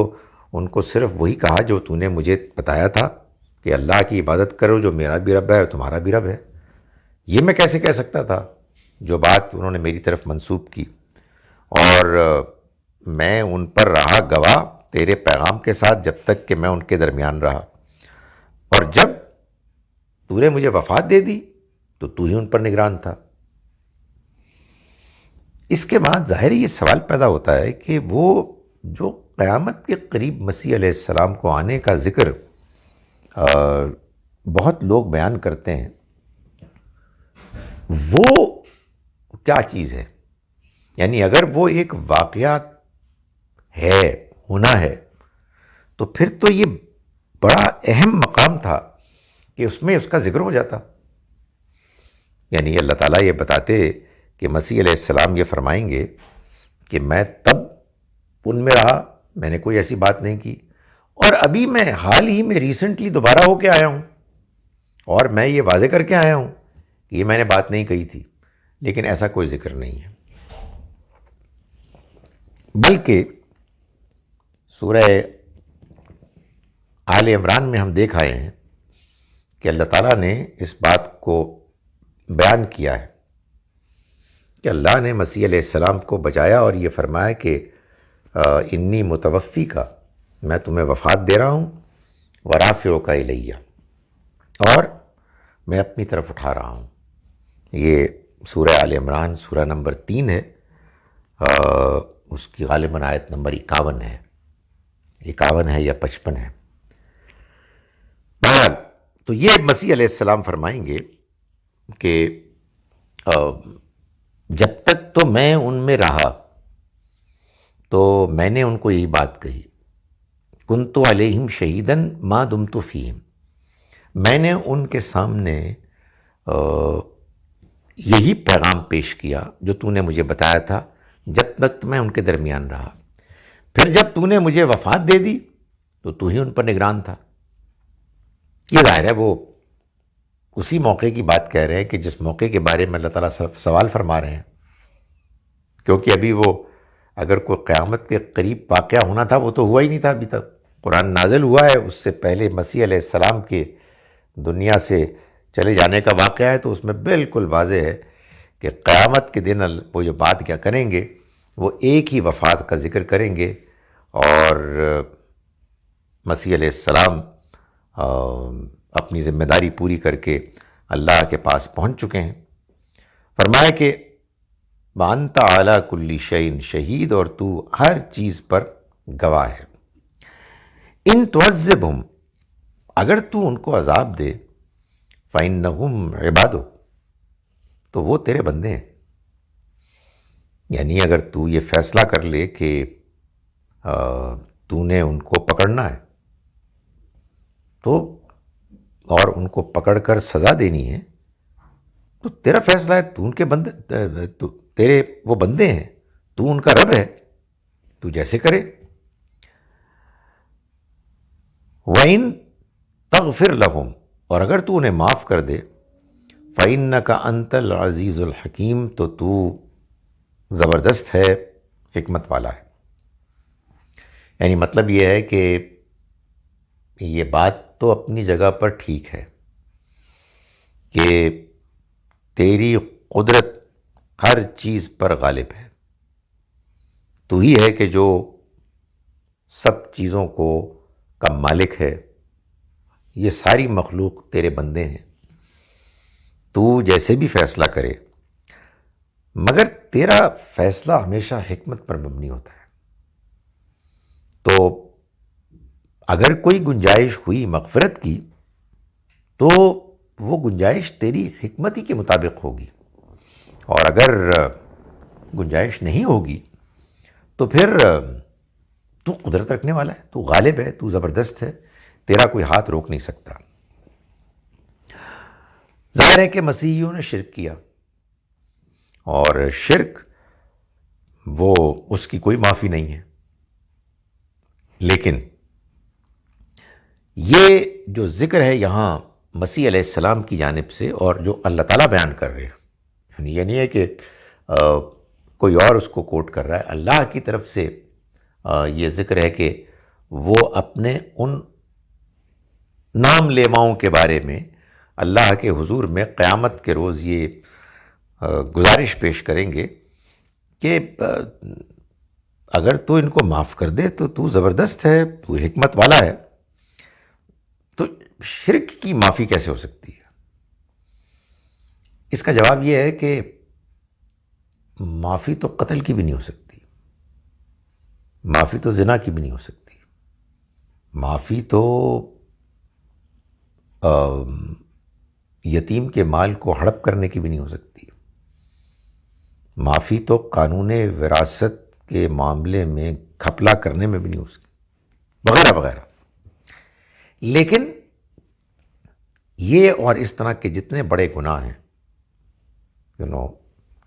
A: ان کو صرف وہی کہا جو تو نے مجھے بتایا تھا کہ اللہ کی عبادت کرو جو میرا بھی رب ہے اور تمہارا بھی رب ہے۔ یہ میں کیسے کہہ سکتا تھا جو بات انہوں نے میری طرف منسوب کی، اور میں ان پر رہا گواہ تیرے پیغام کے ساتھ جب تک کہ میں ان کے درمیان رہا، اور جب تو نے مجھے وفات دے دی تو تو ہی ان پر نگران تھا۔ اس کے بعد ظاہر یہ سوال پیدا ہوتا ہے کہ وہ جو قیامت کے قریب مسیح علیہ السلام کو آنے کا ذکر بہت لوگ بیان کرتے ہیں، وہ کیا چیز ہے؟ یعنی اگر وہ ایک واقعہ ہے، ہونا ہے، تو پھر تو یہ بڑا اہم مقام تھا کہ اس میں اس کا ذکر ہو جاتا۔ یعنی اللہ تعالیٰ یہ بتاتے کہ مسیح علیہ السلام یہ فرمائیں گے کہ میں تب ان میں رہا میں نے کوئی ایسی بات نہیں کی، اور ابھی میں حال ہی میں ریسنٹلی دوبارہ ہو کے آیا ہوں اور میں یہ واضح کر کے آیا ہوں کہ یہ میں نے بات نہیں کہی تھی، لیکن ایسا کوئی ذکر نہیں ہے۔ بلکہ سورہ آل عمران میں ہم دیکھ آئے ہیں کہ اللہ تعالیٰ نے اس بات کو بیان کیا ہے کہ اللہ نے مسیح علیہ السلام کو بچایا اور یہ فرمایا کہ انی متوفی کا، میں تمہیں وفات دے رہا ہوں، ورافعو کا الیہ، اور میں اپنی طرف اٹھا رہا ہوں۔ یہ سورہ آل عمران سورہ نمبر 3 ہے، اس کی غالباً آیت نمبر 51 ہے، 51 ہے یا 55 ہے۔ بہرحال تو یہ مسیح علیہ السلام فرمائیں گے کہ جب تک تو میں ان میں رہا تو میں نے ان کو یہی بات کہی، کنت علیہم شہیداً ما دمت فیہم، میں نے ان کے سامنے یہی پیغام پیش کیا جو تو نے مجھے بتایا تھا جب تک میں ان کے درمیان رہا، پھر جب تو نے مجھے وفات دے دی تو ہی ان پر نگران تھا۔ یہ ظاہر ہے وہ اسی موقع کی بات کہہ رہے ہیں کہ جس موقع کے بارے میں اللہ تعالیٰ سوال فرما رہے ہیں، کیونکہ ابھی وہ اگر کوئی قیامت کے قریب واقعہ ہونا تھا وہ تو ہوا ہی نہیں تھا ابھی تک، قرآن نازل ہوا ہے، اس سے پہلے مسیح علیہ السلام کے دنیا سے چلے جانے کا واقعہ ہے، تو اس میں بالکل واضح ہے کہ قیامت کے دن وہ جو بات کیا کریں گے وہ ایک ہی وفات کا ذکر کریں گے، اور مسیح علیہ السلام اپنی ذمہ داری پوری کر کے اللہ کے پاس پہنچ چکے ہیں۔ فرمایا کہ وَأَنْتَ عَلَىٰ كُلِّ شَيْءٍ شہید، اور تو ہر چیز پر گواہ ہے۔ ان تعذبہم، اگر تو ان کو عذاب دے، فَإِنَّهُمْ عِبَادُكَ، تو وہ تیرے بندے ہیں۔ یعنی اگر تو یہ فیصلہ کر لے کہ تو نے ان کو پکڑنا ہے تو اور ان کو پکڑ کر سزا دینی ہے تو تیرا فیصلہ ہے، تو ان کے بندے، تیرے وہ بندے ہیں، تو ان کا رب ہے، تو جیسے کرے۔ وَإِن تغفر لَهُمْ، اور اگر تو انہیں معاف کر دے، فَإِنَّكَ أَنْتَ الْعَزِيزُ الْحَكِيمُ، تو زبردست ہے، حکمت والا ہے۔ یعنی مطلب یہ ہے کہ یہ بات تو اپنی جگہ پر ٹھیک ہے کہ تیری قدرت ہر چیز پر غالب ہے، تو ہی ہے کہ جو سب چیزوں کا مالک ہے، یہ ساری مخلوق تیرے بندے ہیں، تو جیسے بھی فیصلہ کرے، مگر تیرا فیصلہ ہمیشہ حکمت پر مبنی ہوتا ہے۔ تو اگر کوئی گنجائش ہوئی مغفرت کی تو وہ گنجائش تیری حکمت ہی کے مطابق ہوگی، اور اگر گنجائش نہیں ہوگی تو پھر تو قدرت رکھنے والا ہے، تو غالب ہے، تو زبردست ہے، تیرا کوئی ہاتھ روک نہیں سکتا۔ ظاہر ہے کہ مسیحیوں نے شرک کیا، اور شرک وہ اس کی کوئی معافی نہیں ہے، لیکن یہ جو ذکر ہے یہاں مسیح علیہ السلام کی جانب سے اور جو اللہ تعالیٰ بیان کر رہے ہیں، یہ نہیں ہے کہ کوئی اور اس کو کوٹ کر رہا ہے، اللہ کی طرف سے یہ ذکر ہے کہ وہ اپنے ان نام لیواؤں کے بارے میں اللہ کے حضور میں قیامت کے روز یہ گزارش پیش کریں گے کہ اگر تو ان کو معاف کر دے تو زبردست ہے، تو حکمت والا ہے، تو شرک کی معافی کیسے ہو سکتی ہے؟ اس کا جواب یہ ہے کہ معافی تو قتل کی بھی نہیں ہو سکتی، معافی تو زنا کی بھی نہیں ہو سکتی، معافی تو یتیم کے مال کو ہڑپ کرنے کی بھی نہیں ہو سکتی، معافی تو قانون وراثت کے معاملے میں گھپلا کرنے میں بھی نہیں ہو سکتی، وغیرہ وغیرہ۔ لیکن یہ اور اس طرح کے جتنے بڑے گناہ ہیں،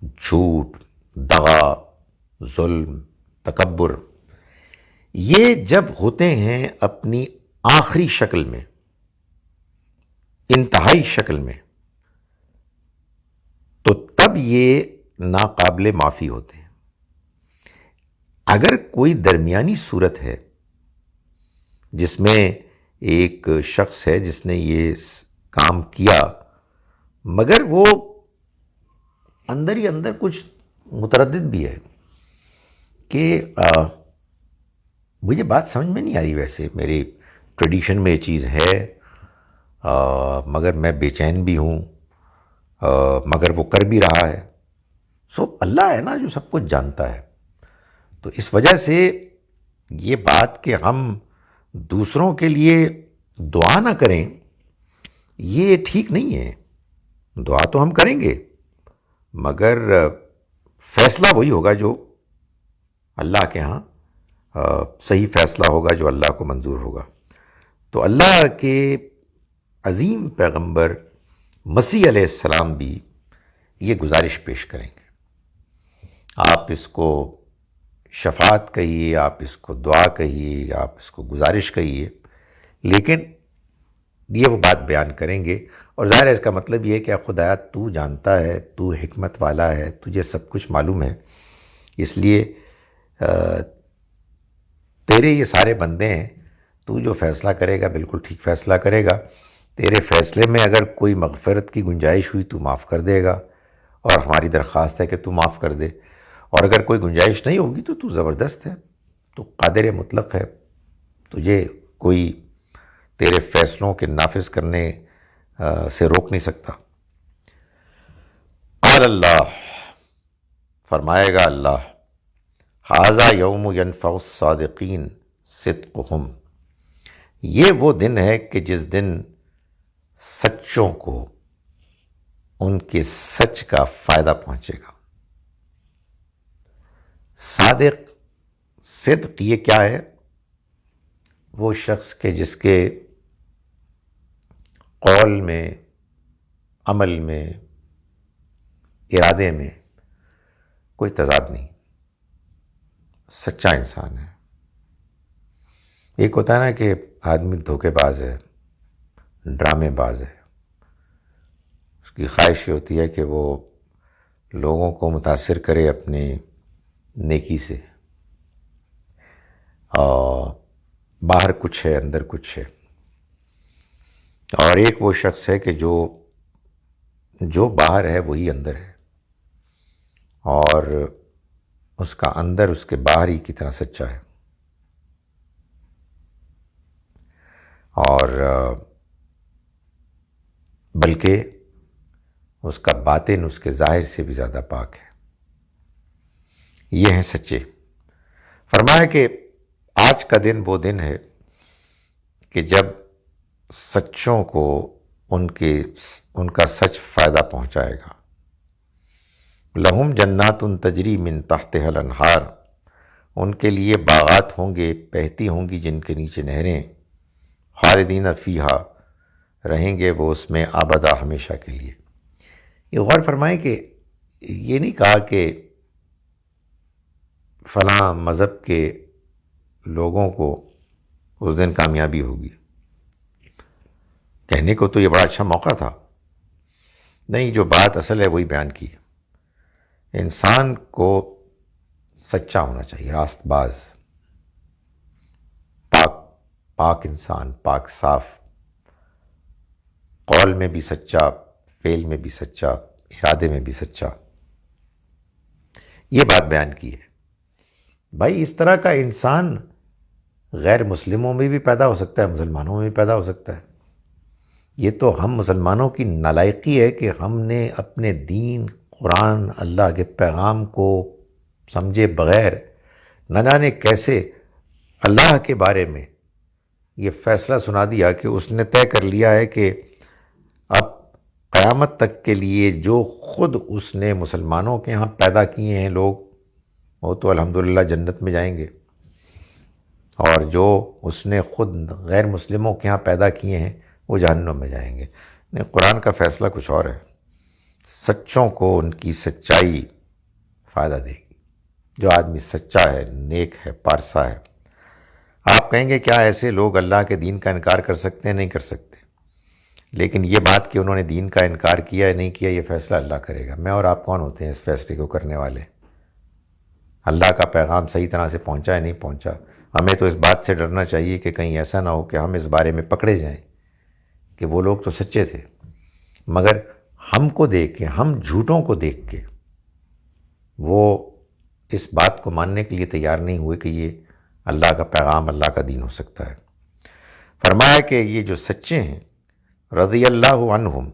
A: جھوٹ، دغا، ظلم، تکبر، یہ جب ہوتے ہیں اپنی آخری شکل میں، انتہائی شکل میں، تو تب یہ ناقابل معافی ہوتے ہیں۔ اگر کوئی درمیانی صورت ہے جس میں ایک شخص ہے جس نے یہ کام کیا مگر وہ اندر ہی اندر کچھ متردد بھی ہے کہ مجھے بات سمجھ میں نہیں آ رہی، ویسے میری ٹریڈیشن میں یہ چیز ہے مگر میں بے چین بھی ہوں، مگر وہ کر بھی رہا ہے، سو اللہ ہے نا جو سب کچھ جانتا ہے۔ تو اس وجہ سے یہ بات کہ ہم دوسروں کے لیے دعا نہ کریں یہ ٹھیک نہیں ہے۔ دعا تو ہم کریں گے مگر فیصلہ وہی ہوگا جو اللہ کے ہاں صحیح فیصلہ ہوگا، جو اللہ کو منظور ہوگا۔ تو اللہ کے عظیم پیغمبر مسیح علیہ السلام بھی یہ گزارش پیش کریں گے۔ آپ اس کو شفاعت کہیے، آپ اس کو دعا کہیے، آپ اس کو گزارش کہیے، لیکن یہ وہ بات بیان کریں گے۔ اور ظاہر ہے اس کا مطلب یہ ہے کہ خدایا تو جانتا ہے، تو حکمت والا ہے، تجھے سب کچھ معلوم ہے، اس لیے تیرے یہ سارے بندے ہیں، تو جو فیصلہ کرے گا بالکل ٹھیک فیصلہ کرے گا۔ تیرے فیصلے میں اگر کوئی مغفرت کی گنجائش ہوئی تو معاف کر دے گا، اور ہماری درخواست ہے کہ تو معاف کر دے، اور اگر کوئی گنجائش نہیں ہوگی تو زبردست ہے، تو قادر مطلق ہے، تجھے کوئی تیرے فیصلوں کے نافذ کرنے سے روک نہیں سکتا۔ قال اللہ، فرمائے گا اللہ، ھذا یوم ینفع الصادقین صدقہم، یہ وہ دن ہے کہ جس دن سچوں کو ان کے سچ کا فائدہ پہنچے گا۔ صادق، صدق یہ کیا ہے؟ وہ شخص کے جس کے قول میں، عمل میں، ارادے میں کوئی تضاد نہیں، سچا انسان ہے۔ ایک ہوتا ہے نا کہ آدمی دھوکے باز ہے، ڈرامے باز ہے، اس کی خواہش یہ ہوتی ہے کہ وہ لوگوں کو متاثر کرے اپنی نیکی سے، اور باہر کچھ ہے اندر کچھ ہے۔ اور ایک وہ شخص ہے کہ جو باہر ہے وہی اندر ہے، اور اس کا اندر اس کے باہر ہی کی طرح سچا ہے، اور بلکہ اس کا باطن اس کے ظاہر سے بھی زیادہ پاک ہے۔ یہ ہیں سچے۔ فرمایا کہ آج کا دن وہ دن ہے کہ جب سچوں کو ان کا سچ فائدہ پہنچائے گا۔ لہم جنات تجری من تحتها الانہار، ان کے لیے باغات ہوں گے، بہتی ہوں گی جن کے نیچے نہریں، خالدین فیہا، رہیں گے وہ اس میں ابدا، ہمیشہ کے لیے۔ یہ غور فرمائیں کہ یہ نہیں کہا کہ فلاں مذہب کے لوگوں کو اس دن کامیابی ہوگی، کہنے کو تو یہ بڑا اچھا موقع تھا، نہیں، جو بات اصل ہے وہی بیان کی۔ انسان کو سچا ہونا چاہیے، راست باز، پاک انسان، پاک صاف، قول میں بھی سچا، فعل میں بھی سچا، ارادے میں بھی سچا، یہ بات بیان کی ہے۔ بھائی اس طرح کا انسان غیر مسلموں میں بھی پیدا ہو سکتا ہے، مسلمانوں میں بھی پیدا ہو سکتا ہے۔ یہ تو ہم مسلمانوں کی نالائقی ہے کہ ہم نے اپنے دین، قرآن، اللہ کے پیغام کو سمجھے بغیر نہ جانے کیسے اللہ کے بارے میں یہ فیصلہ سنا دیا کہ اس نے طے کر لیا ہے کہ اب قیامت تک کے لیے جو خود اس نے مسلمانوں کے ہاں پیدا کیے ہیں لوگ، وہ تو الحمدللہ جنت میں جائیں گے، اور جو اس نے خود غیر مسلموں کے ہاں پیدا کیے ہیں وہ جہنم میں جائیں گے۔ نہیں، قرآن کا فیصلہ کچھ اور ہے، سچوں کو ان کی سچائی فائدہ دے گی۔ جو آدمی سچا ہے، نیک ہے، پارسا ہے، کہیں گے کیا ایسے لوگ اللہ کے دین کا انکار کر سکتے ہیں؟ نہیں کر سکتے، لیکن یہ بات کہ انہوں نے دین کا انکار کیا یا نہیں کیا یہ فیصلہ اللہ کرے گا۔ میں اور آپ کون ہوتے ہیں اس فیصلے کو کرنے والے؟ اللہ کا پیغام صحیح طرح سے پہنچا یا نہیں پہنچا؟ ہمیں تو اس بات سے ڈرنا چاہیے کہ کہیں ایسا نہ ہو کہ ہم اس بارے میں پکڑے جائیں کہ وہ لوگ تو سچے تھے، مگر ہم کو دیکھ کے، ہم جھوٹوں کو دیکھ کے وہ اس بات کو ماننے کے لیے تیار نہیں ہوئے کہ یہ اللہ کا پیغام، اللہ کا دین ہو سکتا ہے۔ فرمایا کہ یہ جو سچے ہیں، رضی اللہ عنہم،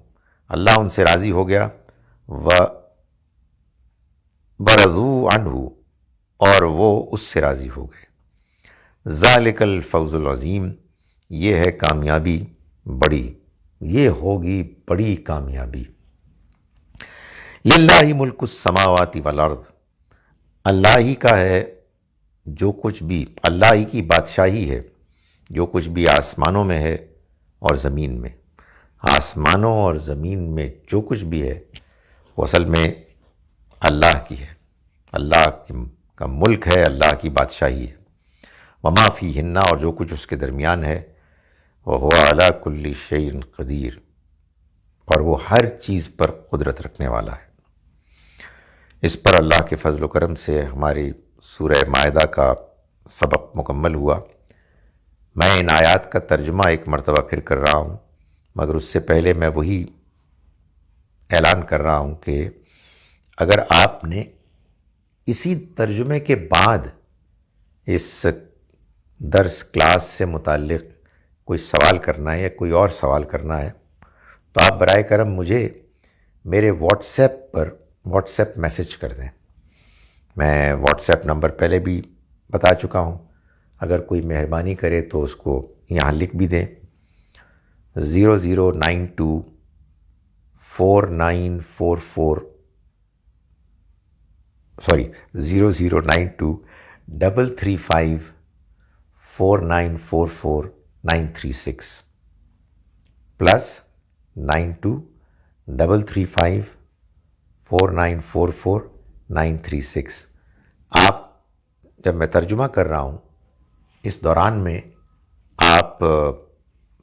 A: اللہ ان سے راضی ہو گیا، و برضوا عنہ، اور وہ اس سے راضی ہو گئے۔ ذالک الفوز العظیم، یہ ہے کامیابی بڑی، یہ ہوگی بڑی کامیابی۔ للہ ملک السماوات والارض، اللہ ہی کا ہے جو کچھ بھی، اللہ ہی کی بادشاہی ہے جو کچھ بھی آسمانوں میں ہے اور زمین میں۔ آسمانوں اور زمین میں جو کچھ بھی ہے وہ اصل میں اللہ کی ہے، اللہ کا ملک ہے، اللہ کی بادشاہی ہے۔ وما فیہن، اور جو کچھ اس کے درمیان ہے، وہو علی کل شیء قدیر، اور وہ ہر چیز پر قدرت رکھنے والا ہے۔ اس پر اللہ کے فضل و کرم سے ہماری سورہ مائدہ کا سبق مکمل ہوا۔ میں ان آیات کا ترجمہ ایک مرتبہ پھر کر رہا ہوں، مگر اس سے پہلے میں وہی اعلان کر رہا ہوں کہ اگر آپ نے اسی ترجمے کے بعد اس درس کلاس سے متعلق کوئی سوال کرنا ہے یا کوئی اور سوال کرنا ہے تو آپ برائے کرم مجھے میرے واٹس ایپ میسج کر دیں۔ میں واٹس ایپ نمبر پہلے بھی بتا چکا ہوں، اگر کوئی مہربانی کرے تو اس کو یہاں لکھ بھی دیں۔ 0092-335-4944-936 +92-335-4944-936۔ آپ جب میں ترجمہ کر رہا ہوں اس دوران میں آپ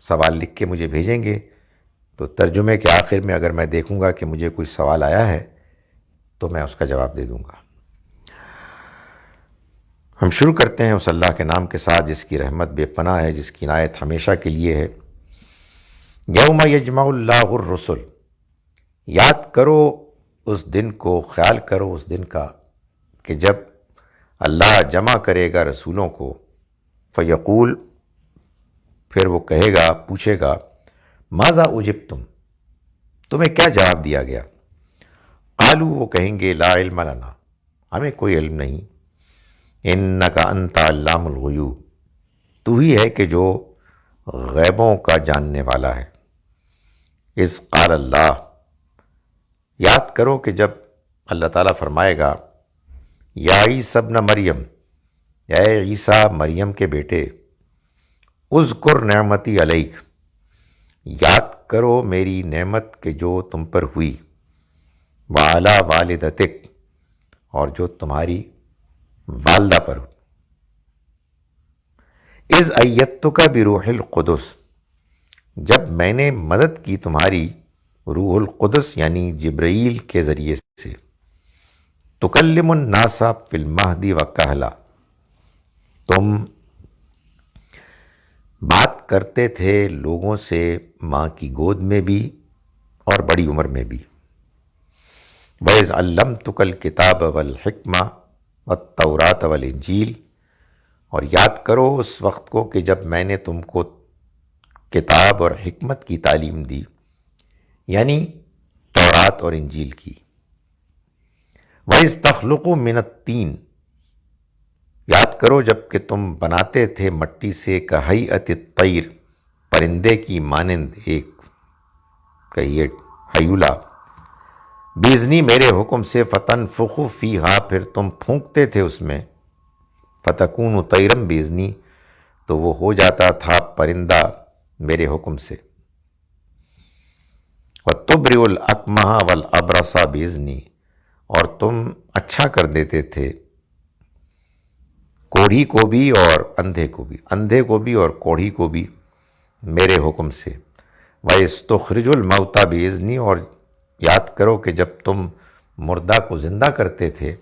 A: سوال لکھ کے مجھے بھیجیں گے تو ترجمے کے آخر میں اگر میں دیکھوں گا کہ مجھے کوئی سوال آیا ہے تو میں اس کا جواب دے دوں گا۔ ہم شروع کرتے ہیں اس اللہ کے نام کے ساتھ جس کی رحمت بے پناہ ہے، جس کی عنایت ہمیشہ کے لیے ہے۔ یوم یجمع اللہ الرسل، یاد کرو اس دن کو، خیال کرو اس دن کا کہ جب اللہ جمع کرے گا رسولوں کو۔ فیقول، پھر وہ کہے گا، پوچھے گا، ماذا اجبتم، تمہیں کیا جواب دیا گیا؟ قالو، وہ کہیں گے، لا علم لنا، ہمیں کوئی علم نہیں، انک انت علام الغیوب، تو ہی ہے کہ جو غیبوں کا جاننے والا ہے۔ اذ قال اللہ، یاد کرو کہ جب اللہ تعالیٰ فرمائے گا، یا عیسی ابن مریم، اے عیسیٰ مریم کے بیٹے، اذکر نعمتی علیک، یاد کرو میری نعمت کہ جو تم پر ہوئی، وعلی والدتک، اور جو تمہاری والدہ پر ہوئی، اذ ایدتک بروح القدس، جب میں نے مدد کی تمہاری روح القدس یعنی جبرائیل کے ذریعے سے، تکلم الناس فی المہد وکہلا، تم بات کرتے تھے لوگوں سے ماں کی گود میں بھی اور بڑی عمر میں بھی۔ وَإِذْ عَلَّمْتُكَ الْكِتَابَ وَالْحِکْمَةَ وَالتَّوْرَاةَ وَالْإِنْجِیلَ، اور یاد کرو اس وقت کو کہ جب میں نے تم کو کتاب اور حکمت کی تعلیم دی، یعنی تورات اور انجیل کی۔ وَإِذْ تَخْلُقُ مِنَ الطِّینِ، یاد کرو جب کہ تم بناتے تھے مٹی سے، کہیئت الطیر، پرندے کی مانند ایک کہیے ہیولا، بیزنی میرے حکم سے، فتنفخ فیہا، پھر تم پھونکتے تھے اس میں، فتکون طیرا بیزنی، تو وہ ہو جاتا تھا پرندہ میرے حکم سے، وتبرئ الاکمہ والابرص بیزنی، اور تم اچھا کر دیتے تھے کوڑھی کو بھی اور اندھے کو بھی اور کوڑھی کو بھی میرے حکم سے۔ وَإِسْتُخْرِجُ الْمَوْتَى بِإِذْنِي، اور یاد کرو کہ جب تم مردہ کو زندہ کرتے تھے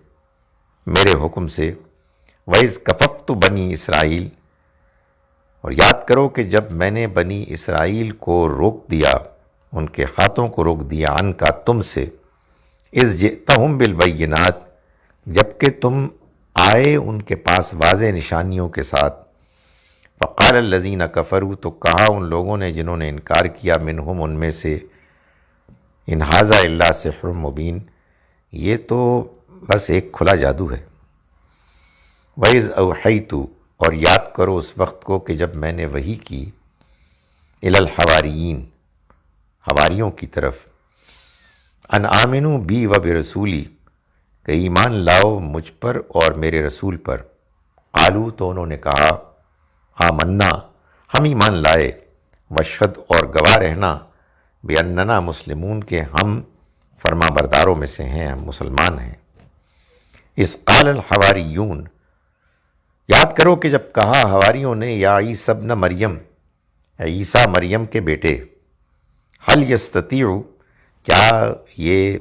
A: میرے حکم سے۔ وَإِذْ كَفَفْتُ بَنِي إِسْرَائِيلَ، اور یاد کرو کہ جب میں نے بنی اسرائیل کو روک دیا، ان کے ہاتھوں کو روک دیا، ان کا تم سے۔ اذ جئتہم بالبینات، جبکہ تم آئے ان کے پاس واضح نشانیوں کے ساتھ۔ فقال الذین کفروا، تو کہا ان لوگوں نے جنہوں نے انکار کیا، منہم ان میں سے، ان ھذا الا سحر مبین، یہ تو بس ایک کھلا جادو ہے۔ وَإِذْ أَوْحَيْتُ، اور یاد کرو اس وقت کو کہ جب میں نے وحی کی، إِلَى الْحَوَارِيِّينَ، حواریوں کی طرف، أَنْ آمِنُوا بِي وَبِرَسُولِي، کہ ایمان لاؤ مجھ پر اور میرے رسول پر۔ قالوا، تو انہوں نے کہا، آمنا، ہم ایمان لائے، واشہد، اور گواہ رہنا، بِأَنَّنَا مسلمون، کہ ہم فرما برداروں میں سے ہیں، ہم مسلمان ہیں۔ اذ قال الحواریون، یاد کرو کہ جب کہا حواریوں نے، یا عیسی ابن مریم، اے عیسیٰ مریم کے بیٹے، حل یستطیع، کیا یہ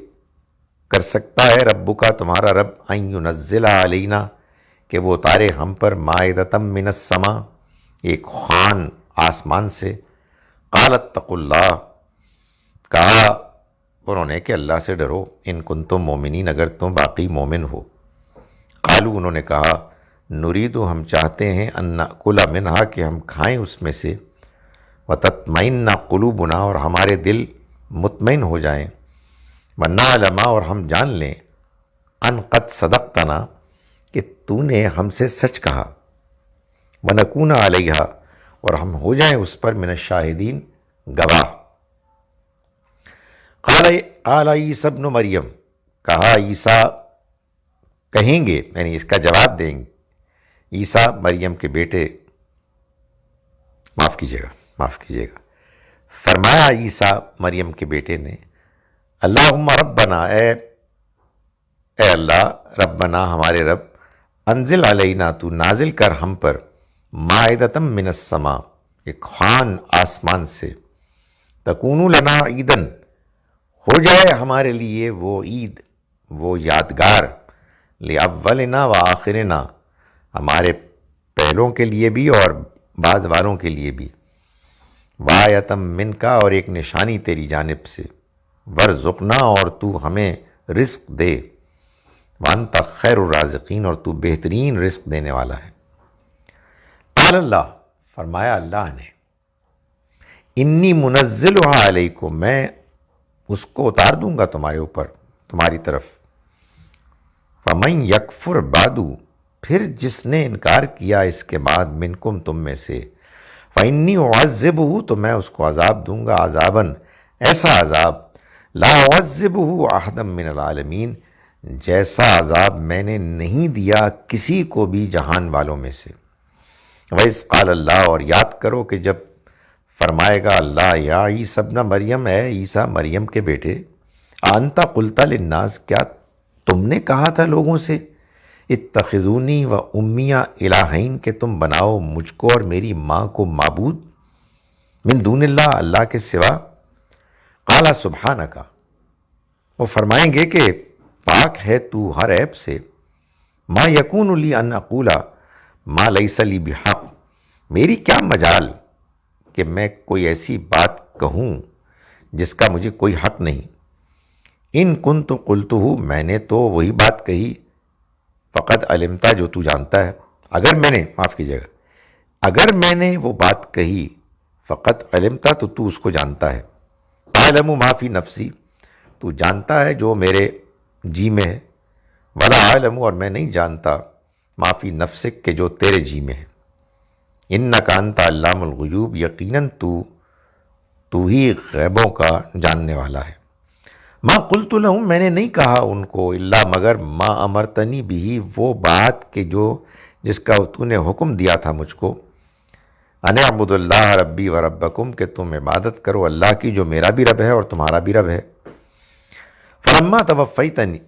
A: کر سکتا ہے ربک، تمہارا رب، ان ینزل علینا، کہ وہ اتارے ہم پر، مائدۃ من السماء، ایک خوان آسمان سے۔ قال اتقوا اللہ، کہا انہوں نے کہ اللہ سے ڈرو، ان کنتم مومنین، اگر تم باقی مومن ہو۔ قالوا، انہوں نے کہا، نرید، ہم چاہتے ہیں، ان نأکل منہا، کہ ہم کھائیں اس میں سے، وتطمئن قلوبنا، اور ہمارے دل مطمئن ہو جائیں، ونعلم، اور ہم جان لیں، ان قد صدقتنا، کہ تو نے ہم سے سچ کہا، ونکون علیہا، اور ہم ہو جائیں اس پر، من الشاہدین، گواہ۔ قال عیسی ابن مریم، کہا عیسیٰ کہیں گے، یعنی اس کا جواب دیں گے، عیسیٰ مریم کے بیٹے، معاف کیجیے گا، فرمایا عیسیٰ مریم کے بیٹے نے، اللہم ربنا، اے اللہ، ربنا، ہمارے رب، انزل علینا، تو نازل کر ہم پر، مائدۃ من السماء، ایک خوان آسمان سے، تکون لنا عیدن، ہو جائے ہمارے لیے وہ عید، وہ یادگار، لأولنا و آخرنا، ہمارے پہلوں کے لیے بھی اور بعد والوں کے لیے بھی، وآیۃ منک، اور ایک نشانی تیری جانب سے، ورزقنا، اور تو ہمیں رزق دے، وانت خیر الرازقین، اور تو بہترین رزق دینے والا ہے۔ قال اللہ، فرمایا اللہ نے، انی منزلها علیکم، میں اس کو اتار دوں گا تمہارے اوپر، تمہاری طرف، فمن یکفر بعد، پھر جس نے انکار کیا اس کے بعد، منکم، تم میں سے، فانی اعذبہ، تو میں اس کو عذاب دوں گا، عذاباً، ایسا عذاب، لا اعذبہ احدا من العالمین، جیسا عذاب میں نے نہیں دیا کسی کو بھی جہان والوں میں سے۔ وَإِذْ قَالَ اللہ، اور یاد کرو کہ جب فرمائے گا اللہ، یا عیسی ابن مریم، اے عیسیٰ مریم کے بیٹے، انت قلت للناس، کیا تم نے کہا تھا لوگوں سے، اتخذونی و امی الہین، کہ تم بناؤ مجھ کو اور میری ماں کو معبود، من دون اللہ، اللہ کے سوا۔ قال سبحانک، وہ فرمائیں گے کہ پاک ہے تو ہر عیب سے، ما یکون لی ان اقول ما لیس لی بحق، میری کیا مجال کہ میں کوئی ایسی بات کہوں جس کا مجھے کوئی حق نہیں۔ ان کنت قلتہ، میں نے تو وہی بات کہی، فقد علمتا، جو تو جانتا ہے، اگر میں نے، معاف کیجیے گا، اگر میں نے وہ بات کہی، فقد علمتا، تو اس کو جانتا ہے، تعلم ما فی نفسی، تو جانتا ہے جو میرے جی میں ہے، ولا اعلم، اور میں نہیں جانتا، ما فی نفسک، کہ جو تیرے جی میں ہے، انک انت علام الغیوب، یقیناً تو ہی غیبوں کا جاننے والا ہے۔ ما قلت لہم، میں نے نہیں کہا ان کو، الا مگر، ما امرتنی بھی، وہ بات کہ جس کا تو نے حکم دیا تھا مجھ کو، ان اعبد اللہ ربی و ربکم، کہ تم عبادت کرو اللہ کی جو میرا بھی رب ہے اور تمہارا بھی رب ہے۔ فلما توفیتنی،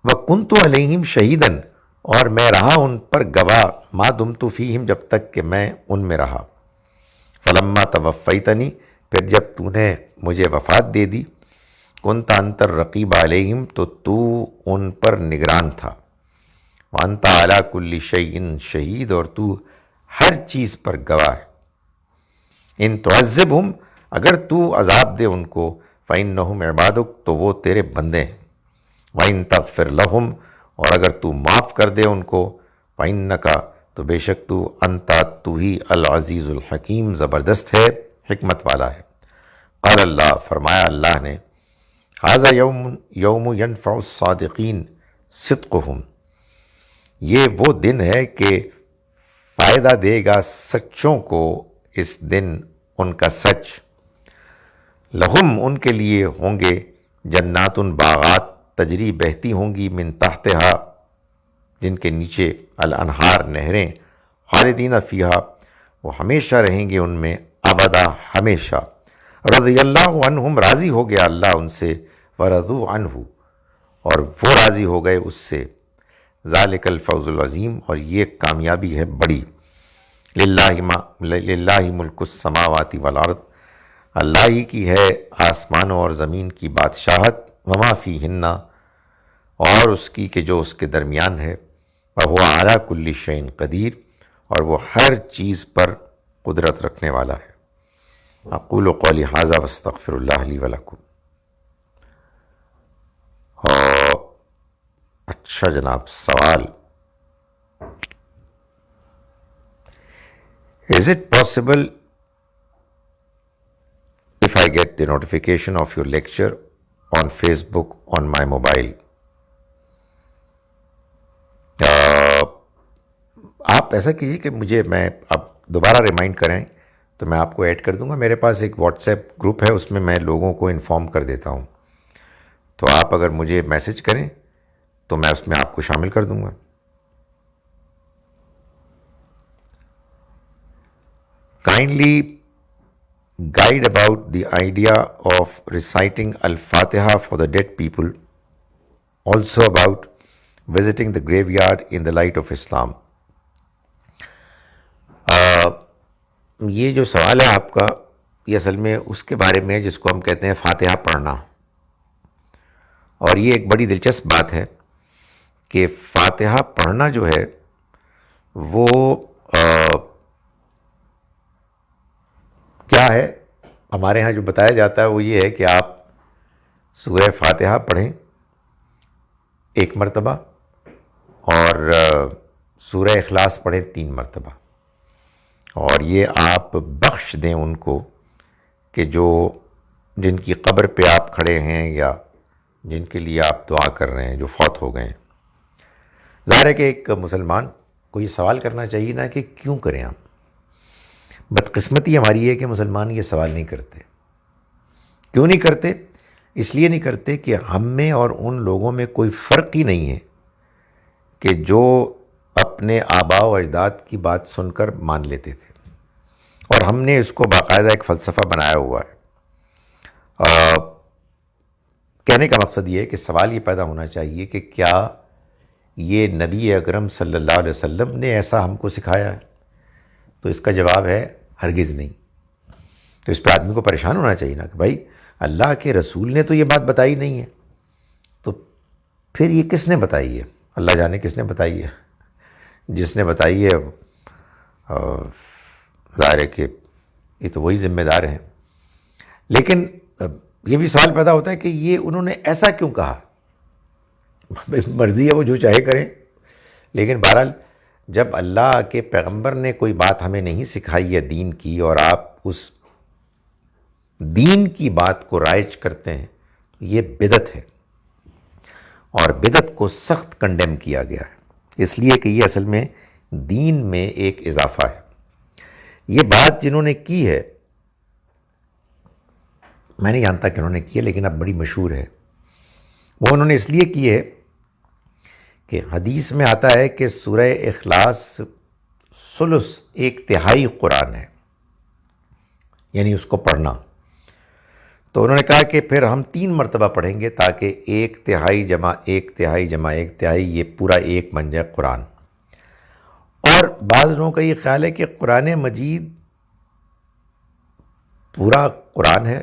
A: وکنت علیہم شہیداً، اور میں رہا ان پر گواہ ما دمت فیہم، جب تک کہ میں ان میں رہا. فلما توفیتنی، پھر جب تو نے مجھے وفات دے دی، کنت انت الرقیب علیہم، تو ان پر نگران تھا. وانت علی کل شیء شہید، اور تو ہر چیز پر گواہ ہے. ان تعذبہم، اگر تو عذاب دے ان کو، فإنہم عبادک، تو وہ تیرے بندے ہیں. وإن تغفر لہم، اور اگر تو معاف کر دے ان کو، فإنک، تو بے شک تو، تو ہی العزیز الحکیم، زبردست ہے، حکمت والا ہے. قال اللہ، فرمایا اللہ نے، ھذا یوم ینفع الصادقین صدقہم، یہ وہ دن ہے کہ فائدہ دے گا سچوں کو اس دن ان کا سچ. لہم، ان کے لیے ہوں گے، جنات، باغات، تجری، بہتی ہوں گی، من تحتہا، جن کے نیچے، الانہار، نہریں، خالدین فیہا، وہ ہمیشہ رہیں گے ان میں، ابدا، ہمیشہ. رضی اللہ عنہم، راضی ہو گیا اللہ ان سے، ورضوا عنہ، اور وہ راضی ہو گئے اس سے. ذالک الفوز العظیم، اور یہ کامیابی ہے بڑی. للہ ملک السماوات والارض، اللہ ہی کی ہے آسمانوں اور زمین کی بادشاہت، وما فیہن، اور اس کی کہ جو اس کے درمیان ہے، وہو علی کل شیء قدیر، اور وہ ہر چیز پر قدرت رکھنے والا ہے. اقول قولی ھذا واستغفر اللہ لی ولکم. اچھا جناب، سوال: Is it possible if I get the notification of your lecture on Facebook on my mobile? آپ ایسا کیجیے کہ میں اب دوبارہ ریمائنڈ کریں تو میں آپ کو ایڈ کر دوں گا. میرے پاس ایک واٹس ایپ گروپ ہے، اس میں لوگوں کو انفارم کر دیتا ہوں. تو آپ اگر مجھے میسج کریں تو میں اس میں آپ کو شامل کر دوں گا. Kindly guide about the idea of reciting Al-Fatiha for the dead people, also about visiting the graveyard in the light of Islam. یہ جو سوال ہے آپ کا، یہ اصل میں اس کے بارے میں ہے جس کو ہم کہتے ہیں فاتحہ پڑھنا. اور یہ ایک بڑی دلچسپ بات ہے کہ فاتحہ پڑھنا جو ہے وہ کیا ہے. ہمارے ہاں جو بتایا جاتا ہے وہ یہ ہے کہ آپ سورہ فاتحہ پڑھیں 1 مرتبہ، اور سورہ اخلاص پڑھیں 3 مرتبہ، اور یہ آپ بخش دیں ان کو کہ جن کی قبر پہ آپ کھڑے ہیں یا جن کے لیے آپ دعا کر رہے ہیں، جو فوت ہو گئے ہیں. ظاہر ہے کہ ایک مسلمان کو یہ سوال کرنا چاہیے نا کہ کیوں کریں ہم. بدقسمتی ہماری ہے کہ مسلمان یہ سوال نہیں کرتے. کیوں نہیں کرتے؟ اس لیے نہیں کرتے کہ ہم میں اور ان لوگوں میں کوئی فرق ہی نہیں ہے کہ جو اپنے آباء و اجداد کی بات سن کر مان لیتے تھے، اور ہم نے اس کو باقاعدہ ایک فلسفہ بنایا ہوا ہے. کہنے کا مقصد یہ ہے کہ سوال یہ پیدا ہونا چاہیے کہ کیا یہ نبی اکرم صلی اللہ علیہ وسلم نے ایسا ہم کو سکھایا ہے؟ تو اس کا جواب ہے ہرگز نہیں. تو اس پہ آدمی کو پریشان ہونا چاہیے نا کہ بھائی اللہ کے رسول نے تو یہ بات بتائی نہیں ہے، تو پھر یہ کس نے بتائی ہے؟ اللہ جانے کس نے بتائی ہے. جس نے بتائی ہے ظاہر ہے کہ یہ تو وہی ذمہ دار ہیں. لیکن یہ بھی سوال پیدا ہوتا ہے کہ یہ انہوں نے ایسا کیوں کہا. مرضی ہے، وہ جو چاہے کریں. لیکن بہرحال جب اللہ کے پیغمبر نے کوئی بات ہمیں نہیں سکھائی ہے دین کی، اور آپ اس دین کی بات کو رائج کرتے ہیں، یہ بدعت ہے، اور بدعت کو سخت کنڈیم کیا گیا ہے، اس لیے کہ یہ اصل میں دین میں ایک اضافہ ہے. یہ بات جنہوں نے کی ہے، میں نہیں جانتا کہ انہوں نے کی ہے، لیکن اب بڑی مشہور ہے. وہ انہوں نے اس لیے کی ہے کہ حدیث میں آتا ہے کہ سورہ اخلاص ثلث 1/3 قرآن ہے، یعنی اس کو پڑھنا. تو انہوں نے کہا کہ پھر ہم 3 مرتبہ پڑھیں گے تاکہ 1/3 جمع 1/3 جمع 1/3 یہ پورا ایک بن جائے قرآن۔ اور بعض لوگوں کا یہ خیال ہے کہ قرآن مجید پورا قرآن ہے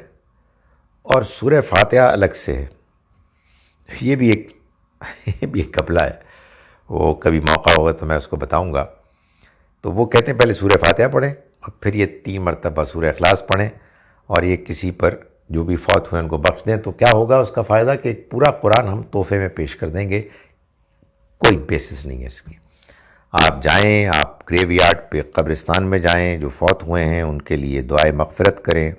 A: اور سورہ فاتحہ الگ سے ہے۔ یہ بھی ایک گھپلہ ہے، وہ کبھی موقع ہوگا تو میں اس کو بتاؤں گا۔ تو وہ کہتے ہیں پہلے سورہ فاتحہ پڑھیں اور پھر یہ 3 مرتبہ سورہ اخلاص پڑھیں، اور یہ کسی پر جو بھی فوت ہوئے ان کو بخش دیں، تو کیا ہوگا اس کا فائدہ کہ ایک پورا قرآن ہم تحفے میں پیش کر دیں گے۔ کوئی بیسس نہیں ہے اس کی۔ آپ جائیں، آپ گریو یارڈ پہ قبرستان میں جائیں، جو فوت ہوئے ہیں ان کے لیے دعائے مغفرت کریں،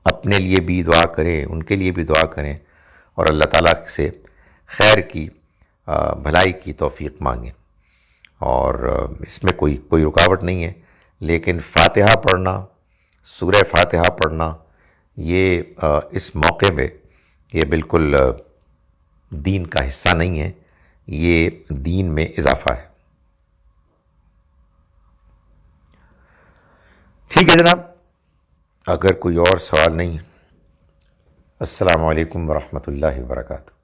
A: اپنے لیے بھی دعا کریں، ان کے لیے بھی دعا کریں، اور اللہ تعالیٰ سے خیر کی بھلائی کی توفیق مانگیں۔ اور اس میں کوئی رکاوٹ نہیں ہے، لیکن فاتحہ پڑھنا، سورہ فاتحہ پڑھنا، یہ اس موقع میں یہ بالکل دین کا حصہ نہیں ہے، یہ دین میں اضافہ ہے۔ ٹھیک ہے جناب، اگر کوئی اور سوال نہیں، السلام علیکم ورحمۃ اللہ وبرکاتہ۔